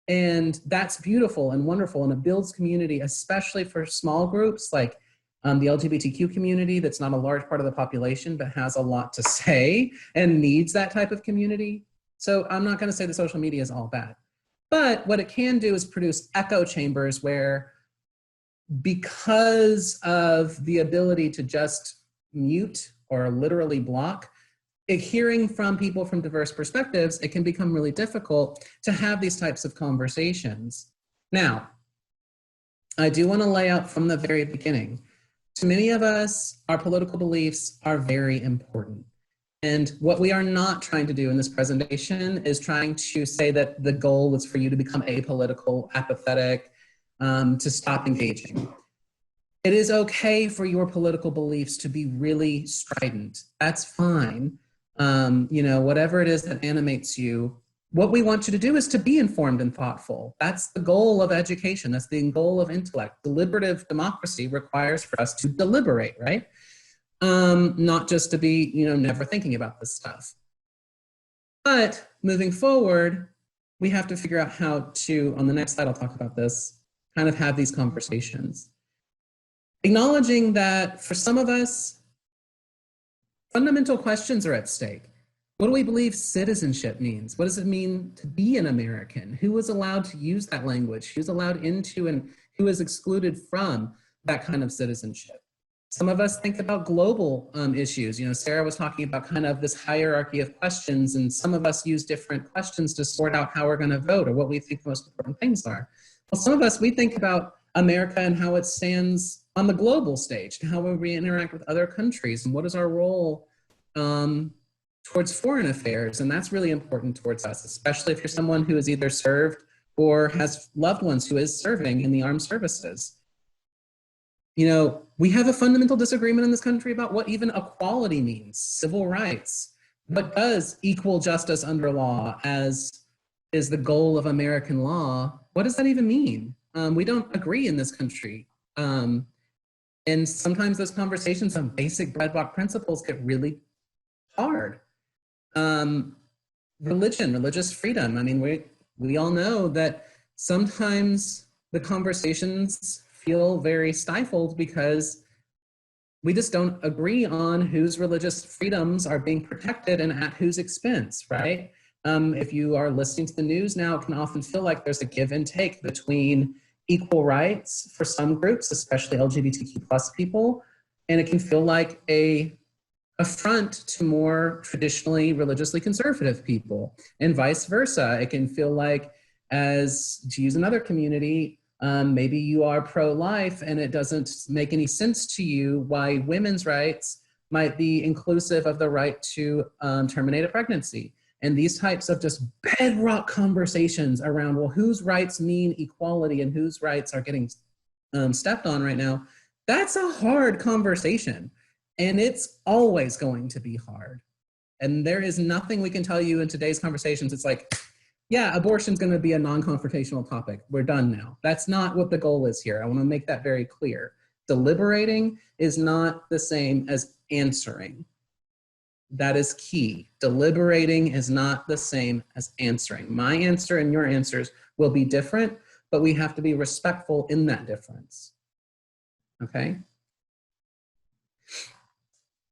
And that's beautiful and wonderful, and it builds community, especially for small groups like the LGBTQ community that's not a large part of the population, but has a lot to say and needs that type of community. So I'm not going to say that social media is all bad, but what it can do is produce echo chambers where, because of the ability to just mute or literally block, hearing from people from diverse perspectives, it can become really difficult to have these types of conversations. Now, I do want to lay out from the very beginning, to many of us, our political beliefs are very important. And what we are not trying to do in this presentation is trying to say that the goal is for you to become apolitical, apathetic, to stop engaging. It is okay for your political beliefs to be really strident. That's fine. You know, whatever it is that animates you, what we want you to do is to be informed and thoughtful. That's the goal of education. That's the goal of intellect. Deliberative democracy requires for us to deliberate, right? Not just to be, you know, never thinking about this stuff. But moving forward, we have to figure out how to, on the next slide, I'll talk about this, kind of have these conversations. Acknowledging that for some of us, fundamental questions are at stake. What do we believe citizenship means? What does it mean to be an American? Who is allowed to use that language? Who's allowed into and who is excluded from that kind of citizenship? Some of us think about global issues. You know, Sarah was talking about kind of this hierarchy of questions, and some of us use different questions to sort out how we're going to vote or what we think the most important things are. Well, some of us, we think about America and how it stands on the global stage, and how we interact with other countries, and what is our role towards foreign affairs. And that's really important towards us, especially if you're someone who is either served or has loved ones who is serving in the armed services. You know, we have a fundamental disagreement in this country about what even equality means, civil rights. What does equal justice under law, as is the goal of American law, what does that even mean? We don't agree in this country. And sometimes those conversations on basic bedrock principles get really hard. Religion, religious freedom. I mean, we all know that sometimes the conversations feel very stifled because we just don't agree on whose religious freedoms are being protected and at whose expense, right? If you are listening to the news now, it can often feel like there's a give and take between equal rights for some groups, especially LGBTQ plus people, and it can feel like a affront to more traditionally religiously conservative people, and vice versa. It can feel like, as to use another community, maybe you are pro-life and it doesn't make any sense to you why women's rights might be inclusive of the right to terminate a pregnancy. And these types of just bedrock conversations around, well, whose rights mean equality and whose rights are getting stepped on right now, that's a hard conversation. And it's always going to be hard. And there is nothing we can tell you in today's conversations. It's like, yeah, abortion's going to be a non-confrontational topic. We're done now. That's not what the goal is here. I want to make that very clear. Deliberating is not the same as answering. That is key. Deliberating is not the same as answering. My answer and your answers will be different, but we have to be respectful in that difference. Okay?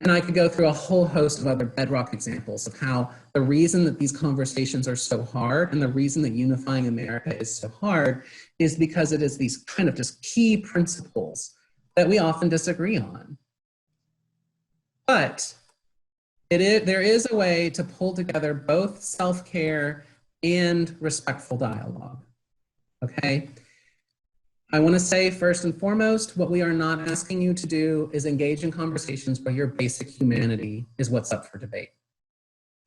And I could go through a whole host of other bedrock examples of how the reason that these conversations are so hard and the reason that unifying America is so hard is because it is these kind of just key principles that we often disagree on. But there is a way to pull together both self-care and respectful dialogue, okay? I want to say first and foremost, what we are not asking you to do is engage in conversations where your basic humanity is what's up for debate,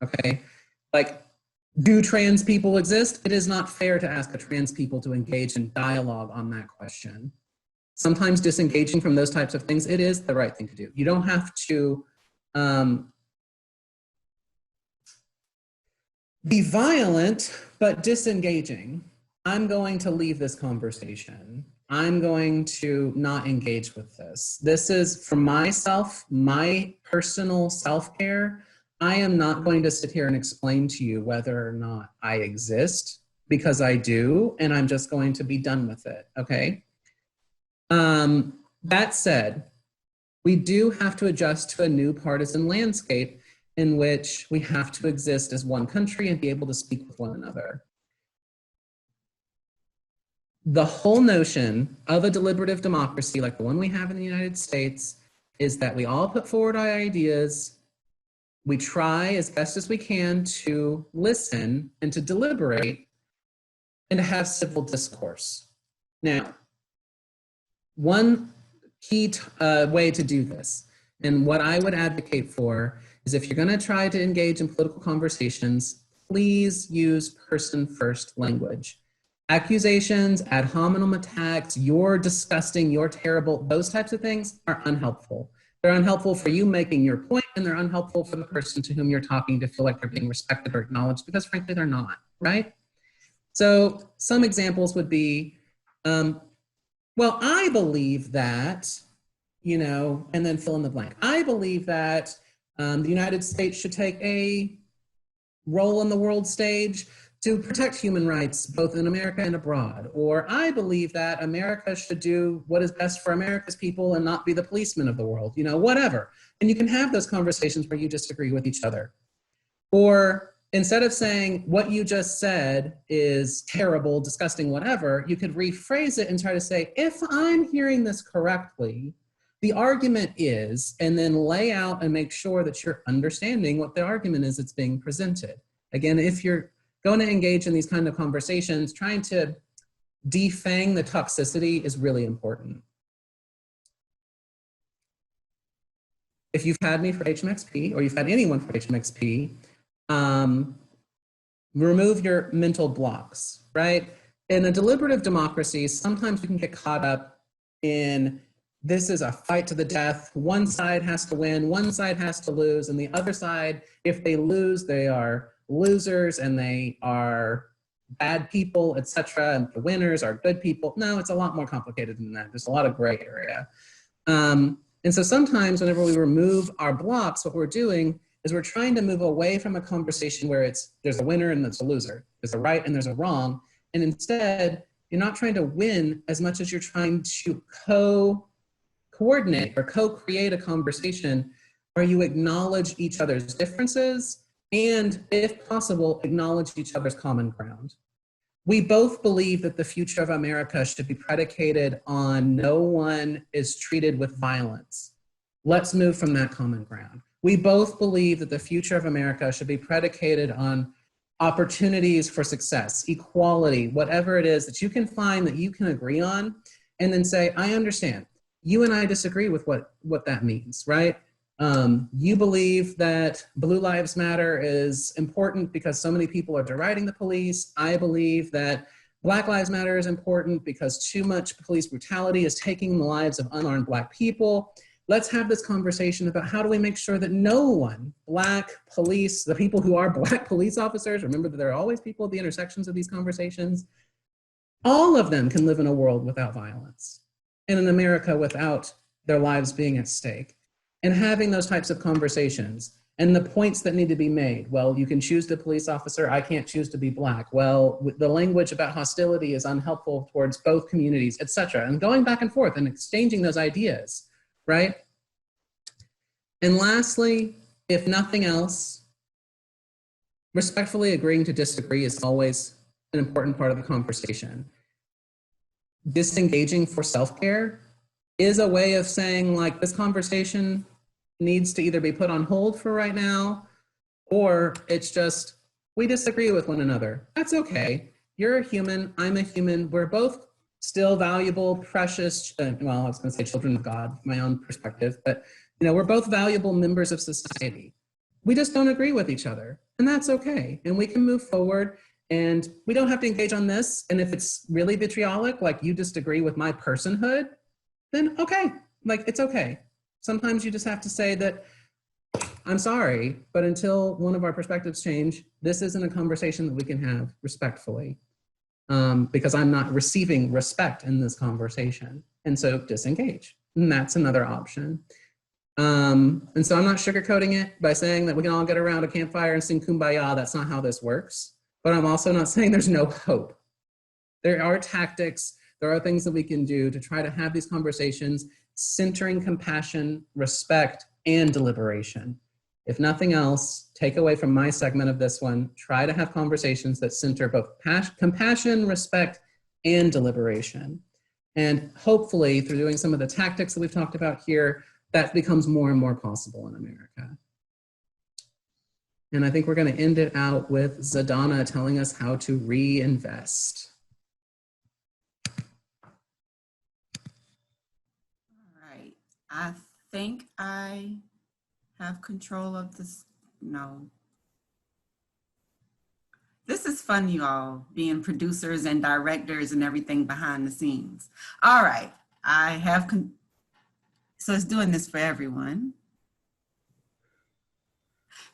okay? Like, do trans people exist? It is not fair to ask a trans people to engage in dialogue on that question. Sometimes disengaging from those types of things, it is the right thing to do. You don't have to be violent, but disengaging. I'm going to leave this conversation. I'm going to not engage with this. This is for myself, my personal self-care. I am not going to sit here and explain to you whether or not I exist, because I do, and I'm just going to be done with it, okay? That said, we do have to adjust to a new partisan landscape in which we have to exist as one country and be able to speak with one another. The whole notion of a deliberative democracy like the one we have in the United States is that we all put forward our ideas, we try as best as we can to listen and to deliberate and to have civil discourse. Now, one key way to do this, and what I would advocate for, is if you're going to try to engage in political conversations, please use person-first language. Accusations, ad hominem attacks, you're disgusting, you're terrible, those types of things are unhelpful. They're unhelpful for you making your point, and they're unhelpful for the person to whom you're talking to feel like they're being respected or acknowledged, because frankly, they're not, right? So some examples would be, well, I believe that, you know, and then fill in the blank. I believe that the United States should take a role on the world stage to protect human rights, both in America and abroad. Or I believe that America should do what is best for America's people and not be the policeman of the world, you know, whatever. And you can have those conversations where you disagree with each other. Or instead of saying what you just said is terrible, disgusting, whatever, you could rephrase it and try to say, if I'm hearing this correctly, the argument is, and then lay out and make sure that you're understanding what the argument is that's being presented. Again, if you're going to engage in these kind of conversations, trying to defang the toxicity is really important. If you've had me for HMXP, or you've had anyone for HMXP, remove your mental blocks, right? In a deliberative democracy, sometimes we can get caught up in, this is a fight to the death. One side has to win, one side has to lose, and the other side, if they lose, they are losers and they are bad people, etc. And the winners are good people. No, it's a lot more complicated than that. There's a lot of gray area. And so sometimes whenever we remove our blocks, what we're doing is we're trying to move away from a conversation where there's a winner and there's a loser. There's a right and there's a wrong. And instead, you're not trying to win as much as you're trying to coordinate or co-create a conversation where you acknowledge each other's differences and, if possible, acknowledge each other's common ground. We both believe that the future of America should be predicated on no one is treated with violence. Let's move from that common ground. We both believe that the future of America should be predicated on opportunities for success, equality, whatever it is that you can find that you can agree on, and then say, I understand. You and I disagree with what that means, right? You believe that Blue Lives Matter is important because so many people are deriding the police. I believe that Black Lives Matter is important because too much police brutality is taking the lives of unarmed Black people. Let's have this conversation about how do we make sure that no one, Black police, the people who are Black police officers, remember that there are always people at the intersections of these conversations, all of them can live in a world without violence and in America without their lives being at stake. And having those types of conversations and the points that need to be made. Well, you can choose the police officer. I can't choose to be Black. Well, the language about hostility is unhelpful towards both communities, et cetera. And going back and forth and exchanging those ideas, right? And lastly, if nothing else, respectfully agreeing to disagree is always an important part of the conversation. Disengaging for self-care is a way of saying, like, this conversation needs to either be put on hold for right now, or it's just, we disagree with one another. That's okay. You're a human, I'm a human. We're both still valuable, precious, well, I was gonna say children of God, my own perspective, but we're both valuable members of society. We just don't agree with each other, and that's okay. And we can move forward, and we don't have to engage on this. And if it's really vitriolic, like you disagree with my personhood, then okay, like it's okay. Sometimes you just have to say that, I'm sorry, but until one of our perspectives change, this isn't a conversation that we can have respectfully, because I'm not receiving respect in this conversation. And so disengage, and that's another option. And so I'm not sugarcoating it by saying that we can all get around a campfire and sing Kumbaya. That's not how this works. But I'm also not saying there's no hope. There are tactics, there are things that we can do to try to have these conversations centering compassion, respect, and deliberation. If nothing else, take away from my segment of this one, try to have conversations that center both compassion, respect, and deliberation. And hopefully, through doing some of the tactics that we've talked about here, that becomes more and more possible in America. And I think we're going to end it out with Zadana telling us how to reinvest. All right. I think I have control of this. No. This is fun, you all, being producers and directors and everything behind the scenes. All right. I have, so it's doing this for everyone.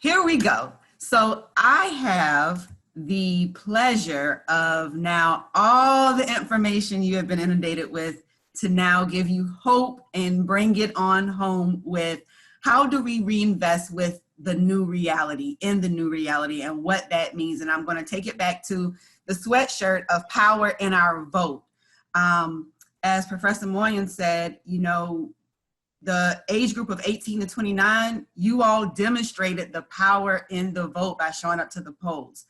Here we go. So I have the pleasure of now all the information you have been inundated with to now give you hope and bring it on home with how do we reinvest with the new reality, in the new reality, and what that means. And I'm going to take it back to the sweatshirt of power in our vote. As Professor Moyen said, the age group of 18 to 29, you all demonstrated the power in the vote by showing up to the polls.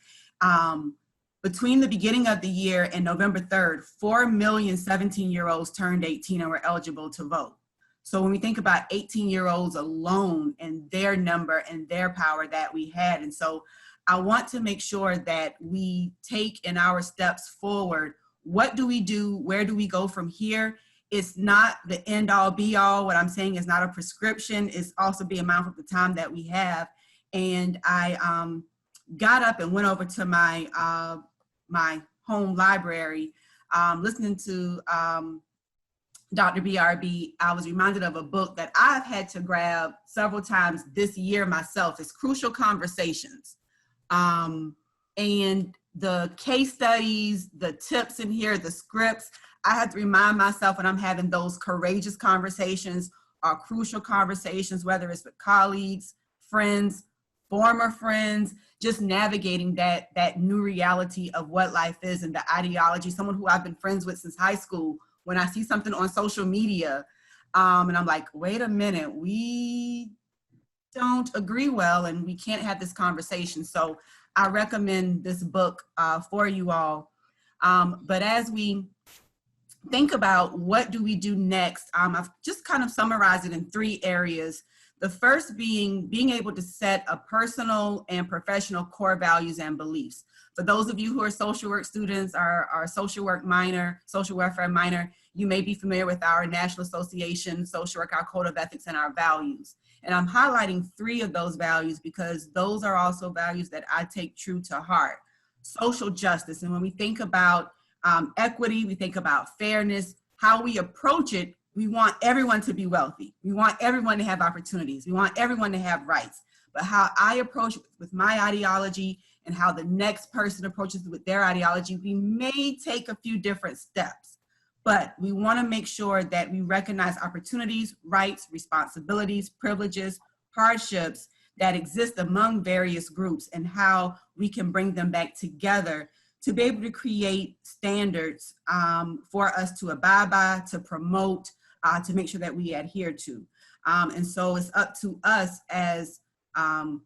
Between the beginning of the year and November 3rd, 4 million 17-year-olds turned 18 and were eligible to vote. So when we think about 18-year-olds alone and their number and their power that we had, and so I want to make sure that we take in our steps forward, what do we do? Where do we go from here? It's not the end all be all. What I'm saying is not a prescription. It's also being mindful of the time that we have. And I got up and went over to my my home library, listening to Dr. BRB. I was reminded of a book that I've had to grab several times this year myself. It's Crucial Conversations. And the case studies, the tips in here, the scripts, I have to remind myself when I'm having those courageous conversations or crucial conversations, whether it's with colleagues, friends, former friends, just navigating that new reality of what life is and the ideology. Someone who I've been friends with since high school, when I see something on social media, and I'm like, wait a minute, we don't agree well and we can't have this conversation. So I recommend this book for you all. But as we think about what do we do next, I've just kind of summarized it in 3 areas. The first being able to set a personal and professional core values and beliefs. For those of you who are social work students or social work minor, social welfare minor, you may be familiar with our National Association, Social Work, our Code of Ethics, and our values. And I'm highlighting 3 of those values because those are also values that I take true to heart. Social justice, and when we think about equity, we think about fairness, how we approach it, we want everyone to be wealthy. We want everyone to have opportunities. We want everyone to have rights. But how I approach it with my ideology and how the next person approaches it with their ideology, we may take a few different steps. But we want to make sure that we recognize opportunities, rights, responsibilities, privileges, hardships that exist among various groups and how we can bring them back together to be able to create standards for us to abide by, to promote, to make sure that we adhere to. And so it's up to us as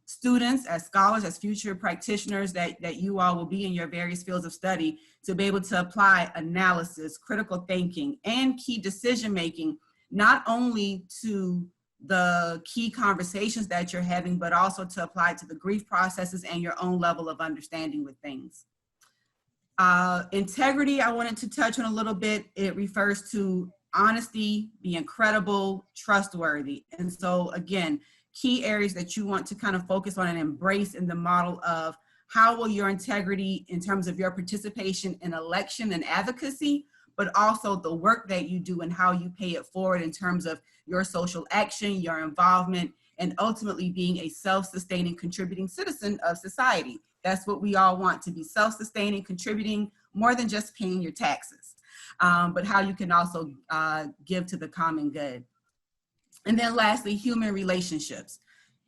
students, as scholars, as future practitioners that you all will be in your various fields of study to be able to apply analysis, critical thinking, and key decision-making, not only to the key conversations that you're having, but also to apply to the grief processes and your own level of understanding with things. Integrity, I wanted to touch on a little bit. It refers to honesty, being credible, trustworthy. And so again, key areas that you want to kind of focus on and embrace in the model of how will your integrity in terms of your participation in election and advocacy, but also the work that you do and how you pay it forward in terms of your social action, your involvement, and ultimately being a self-sustaining, contributing citizen of society. That's what we all want, to be self-sustaining, contributing more than just paying your taxes, but how you can also give to the common good. And then lastly, human relationships.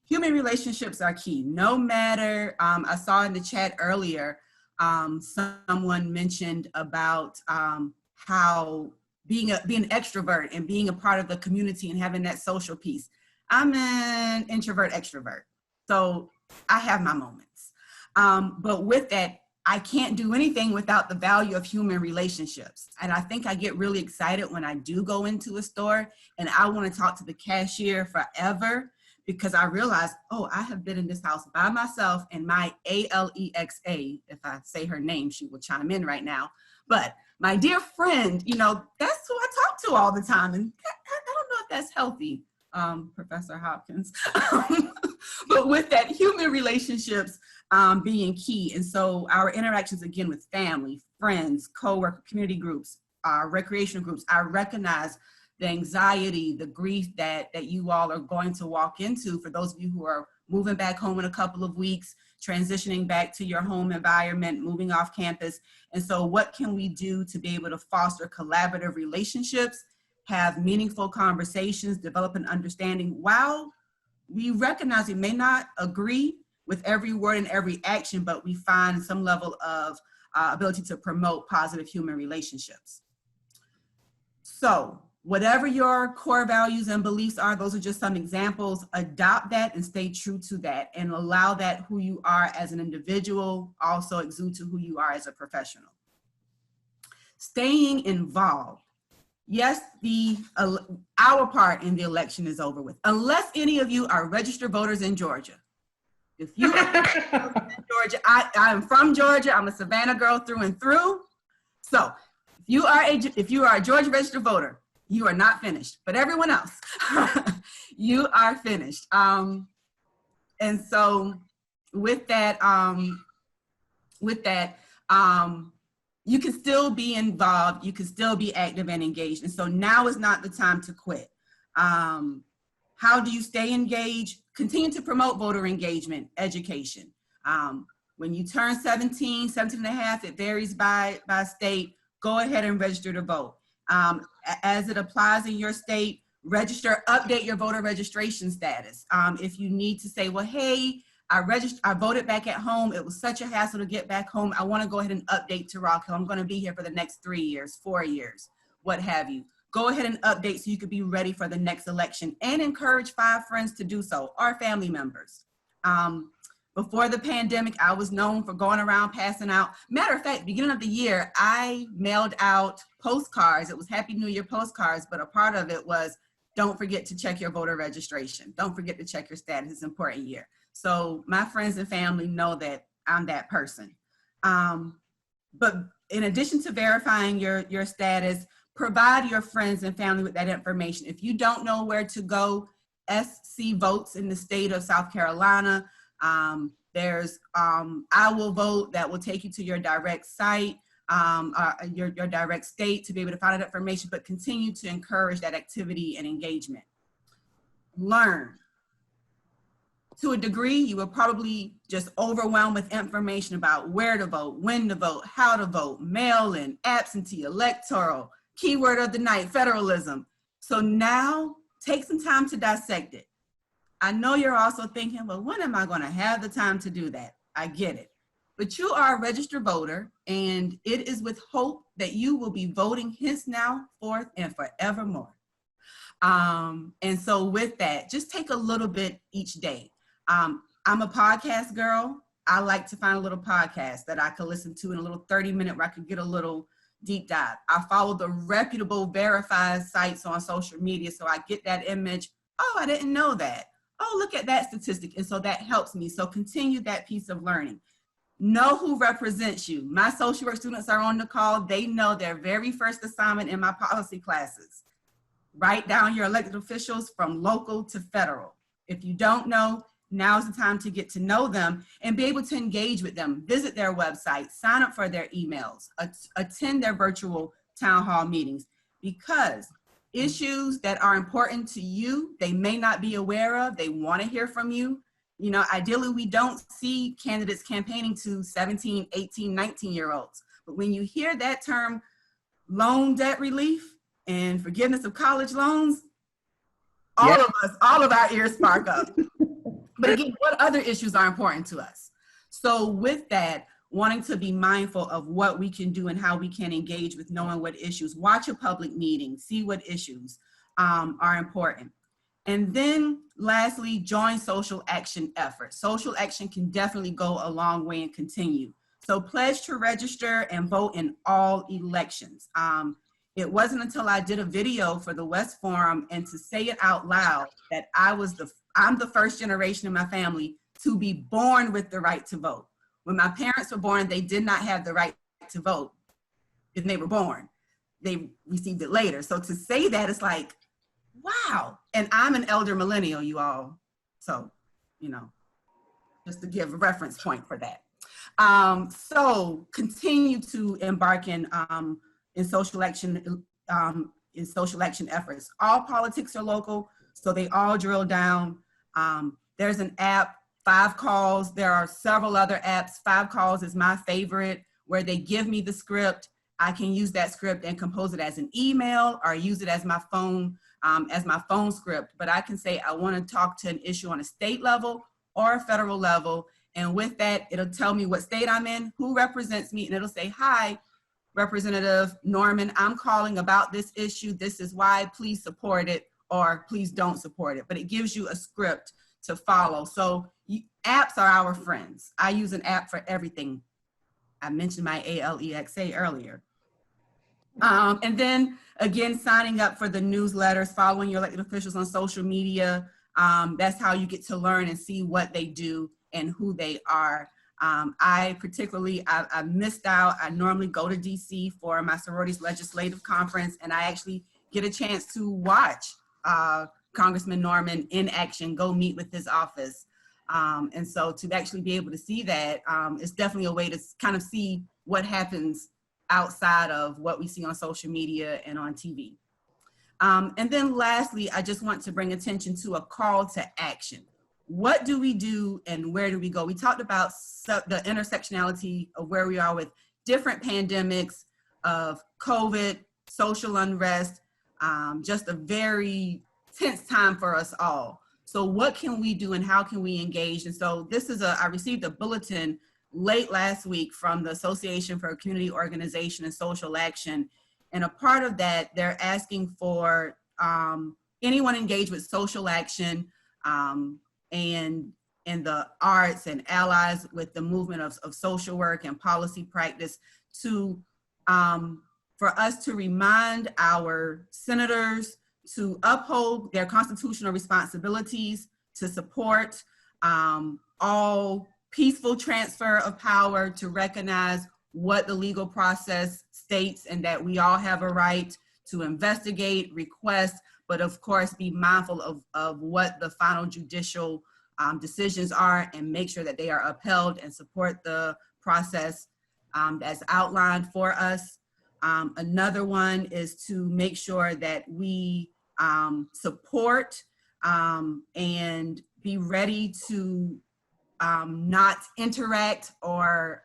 Human relationships are key. No matter, I saw in the chat earlier, someone mentioned about how being an extrovert and being a part of the community and having that social piece. I'm an introvert extrovert, so I have my moments. But with that, I can't do anything without the value of human relationships. And I think I get really excited when I do go into a store and I want to talk to the cashier forever, because I realize, oh, I have been in this house by myself, and my Alexa, if I say her name, she will chime in right now. But my dear friend, you know, that's who I talk to all the time. And I don't know if that's healthy, Professor Hopkins. But with that, human relationships being key. And so our interactions, again, with family, friends, co-worker, community groups, recreational groups, I recognize the anxiety, the grief that you all are going to walk into for those of you who are moving back home in a couple of weeks, transitioning back to your home environment, moving off campus. And so what can we do to be able to foster collaborative relationships, have meaningful conversations, develop an understanding, while we recognize we may not agree with every word and every action, but we find some level of ability to promote positive human relationships. So whatever your core values and beliefs are, those are just some examples. Adopt that and stay true to that, and allow that who you are as an individual also exude to who you are as a professional. Staying involved. Yes, our part in the election is over with, unless any of you are registered voters in Georgia. If you are in Georgia, I am from Georgia. I'm a Savannah girl through and through. So if you are a Georgia registered voter, you are not finished. But everyone else, you are finished. And so with that, you can still be involved. You can still be active and engaged. And so now is not the time to quit. How do you stay engaged? Continue to promote voter engagement, education. When you turn 17 and a half, it varies by state, go ahead and register to vote. As it applies in your state, register, update your voter registration status. If you need to say, well, hey, I voted back at home. It was such a hassle to get back home. I want to go ahead and update to Rock Hill. I'm going to be here for the next 3 years, 4 years, what have you. Go ahead and update so you could be ready for the next election, and encourage 5 friends to do so, or family members. Before the pandemic, I was known for going around passing out. Matter of fact, beginning of the year, I mailed out postcards. It was Happy New Year postcards, but a part of it was, don't forget to check your voter registration. Don't forget to check your status. It's an important year. So my friends and family know that I'm that person. But in addition to verifying your status, provide your friends and family with that information. If you don't know where to go, SC Votes in the state of South Carolina. There's I Will Vote that will take you to your direct site, your direct state, to be able to find that information, but continue to encourage that activity and engagement. Learn. To a degree, you will probably just overwhelmed with information about where to vote, when to vote, how to vote, mail-in, absentee, electoral, keyword of the night, federalism. So now take some time to dissect it. I know you're also thinking, well, when am I going to have the time to do that? I get it. But you are a registered voter, and it is with hope that you will be voting henceforth and forevermore. And so with that, just take a little bit each day. I'm a podcast girl. I like to find a little podcast that I could listen to in a little 30-minute where I could get a little deep dive. I follow the reputable, verified sites on social media, so I get that image. Oh, I didn't know that. Oh, look at that statistic. And so that helps me. So continue that piece of learning. Know who represents you. My social work students are on the call. They know their very first assignment in my policy classes. Write down your elected officials from local to federal. If you don't know, now's the time to get to know them and be able to engage with them. Visit their website, sign up for their emails, attend their virtual town hall meetings, because issues that are important to you, they may not be aware of, they want to hear from you. You know, ideally, we don't see candidates campaigning to 17, 18, 19-year-olds. But when you hear that term, loan debt relief and forgiveness of college loans, all of our ears spark up. But again, what other issues are important to us? So with that, wanting to be mindful of what we can do and how we can engage with knowing what issues, watch a public meeting, see what issues are important. And then lastly, join social action efforts. Social action can definitely go a long way and continue. So pledge to register and vote in all elections. It wasn't until I did a video for the West Forum and to say it out loud that I'm the first generation in my family to be born with the right to vote. When my parents were born, they did not have the right to vote. When they were born, they received it later. So to say that, it's like, wow. And I'm an elder millennial, you all. So, you know, just to give a reference point for that. So continue to embark in social action efforts. All politics are local, so they all drill down. There's an app, 5Calls. There are several other apps. 5Calls is my favorite, where they give me the script. I can use that script and compose it as an email or use it as my phone script. But I can say I want to talk to an issue on a state level or a federal level. And with that, it'll tell me what state I'm in, who represents me, and it'll say, hi, Representative Norman, I'm calling about this issue. This is why, please support it, or please don't support it. But it gives you a script to follow. So apps are our friends. I use an app for everything. I mentioned my ALEXA earlier. And then again, signing up for the newsletters, following your elected officials on social media. That's how you get to learn and see what they do and who they are. I missed out. I normally go to DC for my sororities legislative conference, and I actually get a chance to watch Congressman Norman in action, go meet with his office. And so to actually be able to see that is definitely a way to kind of see what happens outside of what we see on social media and on TV. And then lastly, I just want to bring attention to a call to action. What do we do and where do we go? We talked about the intersectionality of where we are with different pandemics, of COVID, social unrest, just a very tense time for us all. So what can we do and how can we engage? And so I received a bulletin late last week from the Association for Community Organization and Social Action. And a part of that, they're asking for anyone engaged with social action and in the arts and allies with the movement of social work and policy practice to, for us to remind our senators to uphold their constitutional responsibilities, to support all peaceful transfer of power, to recognize what the legal process states and that we all have a right to investigate, request, but of course be mindful of what the final judicial decisions are and make sure that they are upheld and support the process that's outlined for us. Another one is to make sure that we support and be ready to not interact or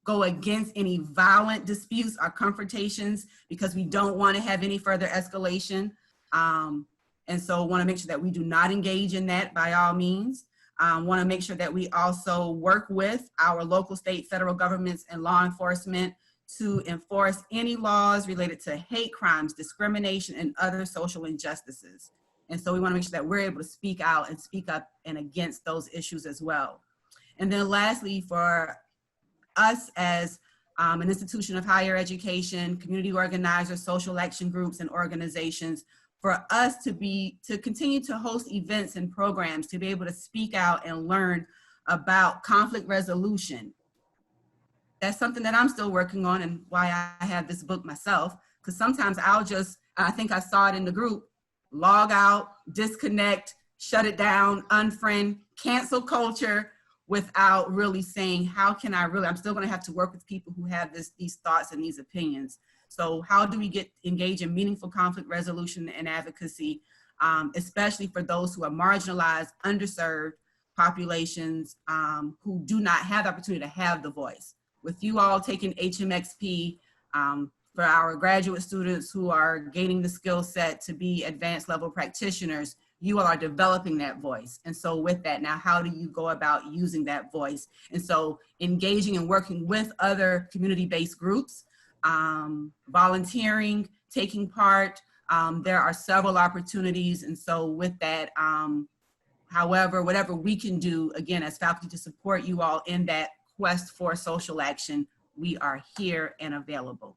go against any violent disputes or confrontations, because we don't want to have any further escalation. And so want to make sure that we do not engage in that by all means. Want to make sure that we also work with our local, state, federal governments and law enforcement to enforce any laws related to hate crimes, discrimination, and other social injustices. And so we want to make sure that we're able to speak out and speak up and against those issues as well. And then lastly, for us as an institution of higher education, community organizers, social action groups, and organizations, for us to continue to host events and programs, to be able to speak out and learn about conflict resolution. That's something that I'm still working on, and why I have this book myself, because sometimes I think I saw it in the group, log out, disconnect, shut it down, unfriend, cancel culture, without really saying, how can I'm still gonna have to work with people who have these thoughts and these opinions. So how do we engage in meaningful conflict resolution and advocacy, especially for those who are marginalized, underserved populations who do not have the opportunity to have the voice. With you all taking HMXP, for our graduate students who are gaining the skill set to be advanced level practitioners, you all are developing that voice. And so with that, now how do you go about using that voice? And so engaging and working with other community-based groups, volunteering, taking part, there are several opportunities. And so with that, however, whatever we can do, again, as faculty to support you all in that quest for social action, we are here and available.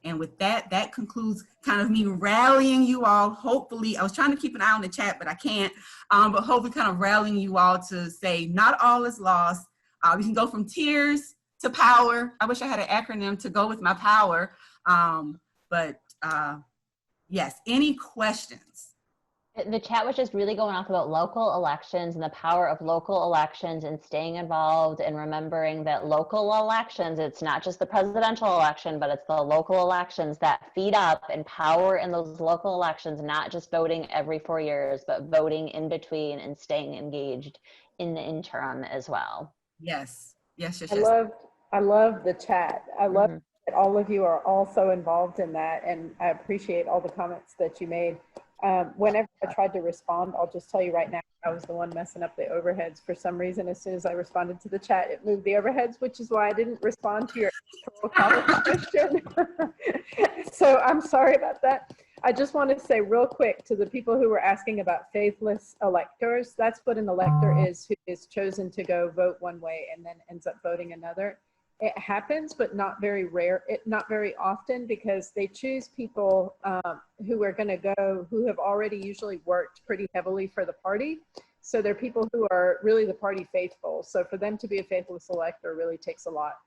And with that, that concludes kind of me rallying you all. Hopefully, I was trying to keep an eye on the chat, but I can't. But hopefully kind of rallying you all to say, not all is lost. We can go from tears to power. I wish I had an acronym to go with my power. Yes, any questions? The chat was just really going off about local elections and the power of local elections and staying involved and remembering that local elections, it's not just the presidential election, but it's the local elections that feed up and power in those local elections, not just voting every 4 years, but voting in between and staying engaged in the interim as well. Yes, yes, yes, I yes. love the chat. I love Mhm. that all of you are also involved in that, and I appreciate all the comments that you made. Whenever I tried to respond, I'll just tell you right now, I was the one messing up the overheads. For some reason, as soon as I responded to the chat, it moved the overheads, which is why I didn't respond to your comment question. So I'm sorry about that. I just want to say real quick to the people who were asking about faithless electors, that's what an elector is, who is chosen to go vote one way and then ends up voting another. It happens, but not very not very often, because they choose people who are going to go, who have already usually worked pretty heavily for the party. So they're people who are really the party faithful. So for them to be a faithless elector really takes a lot.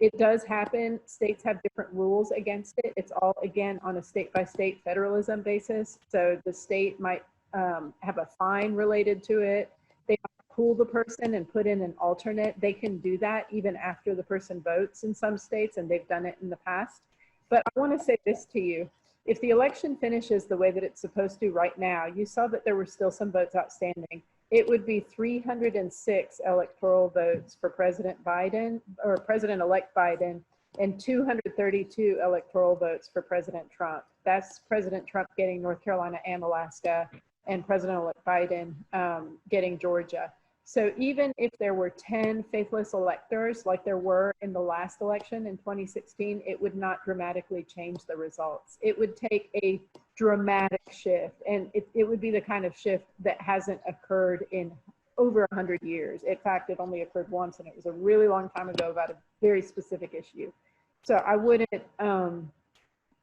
It does happen. States have different rules against it. It's all, again, on a state-by-state federalism basis. So the state might have a fine related to it. They might pull the person and put in an alternate. They can do that even after the person votes in some states, and they've done it in the past. But I want to say this to you. If the election finishes the way that it's supposed to right now, you saw that there were still some votes outstanding. It would be 306 electoral votes for President Biden, or President-elect Biden, and 232 electoral votes for President Trump. That's President Trump getting North Carolina and Alaska, and President-elect Biden getting Georgia. So even if there were 10 faithless electors, like there were in the last election in 2016, it would not dramatically change the results. It would take a dramatic shift, and it would be the kind of shift that hasn't occurred in over 100 years. In fact, it only occurred once, and it was a really long time ago about a very specific issue. So I wouldn't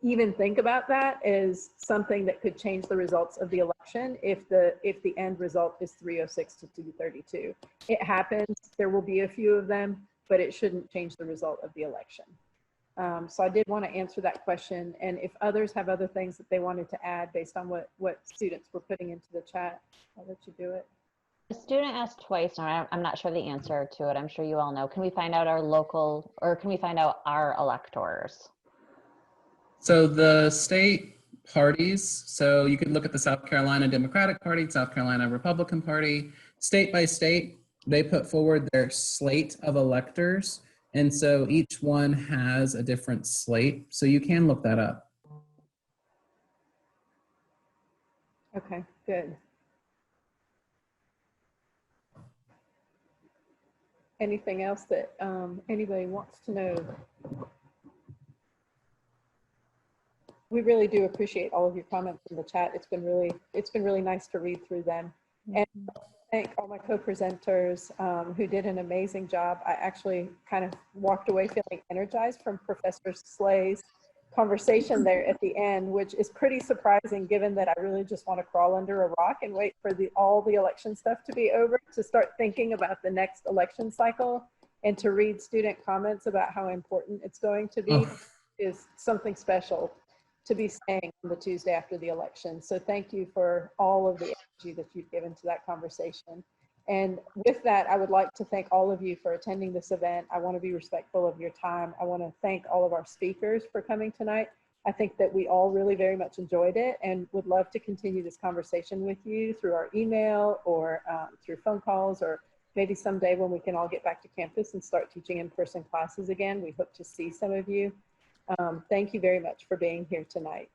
even think about that as something that could change the results of the election if the end result is 306 to 232. It happens. There will be a few of them, but it shouldn't change the result of the election. So I did want to answer that question. And if others have other things that they wanted to add based on what students were putting into the chat, I'll let you do it. A student asked twice, and I'm not sure the answer to it. I'm sure you all know. Can we find out our local, or can we find out our electors? So the state parties, so you could look at the South Carolina Democratic Party, South Carolina Republican Party, state by state, they put forward their slate of electors. And so each one has a different slate. So you can look that up. Okay, good. Anything else that anybody wants to know? we really do appreciate all of your comments in the chat. It's been really nice to read through them. And thank all my co-presenters who did an amazing job. I actually kind of walked away feeling energized from Professor Slay's conversation there at the end, which is pretty surprising given that I really just want to crawl under a rock and wait for all the election stuff to be over to start thinking about the next election cycle, and to read student comments about how important it's going to be is something special to be saying on the Tuesday after the election. So thank you for all of the energy that you've given to that conversation. And with that, I would like to thank all of you for attending this event. I want to be respectful of your time. I want to thank all of our speakers for coming tonight. I think that we all really very much enjoyed it and would love to continue this conversation with you through our email or through phone calls, or maybe someday when we can all get back to campus and start teaching in-person classes again. We hope to see some of you. Thank you very much for being here tonight.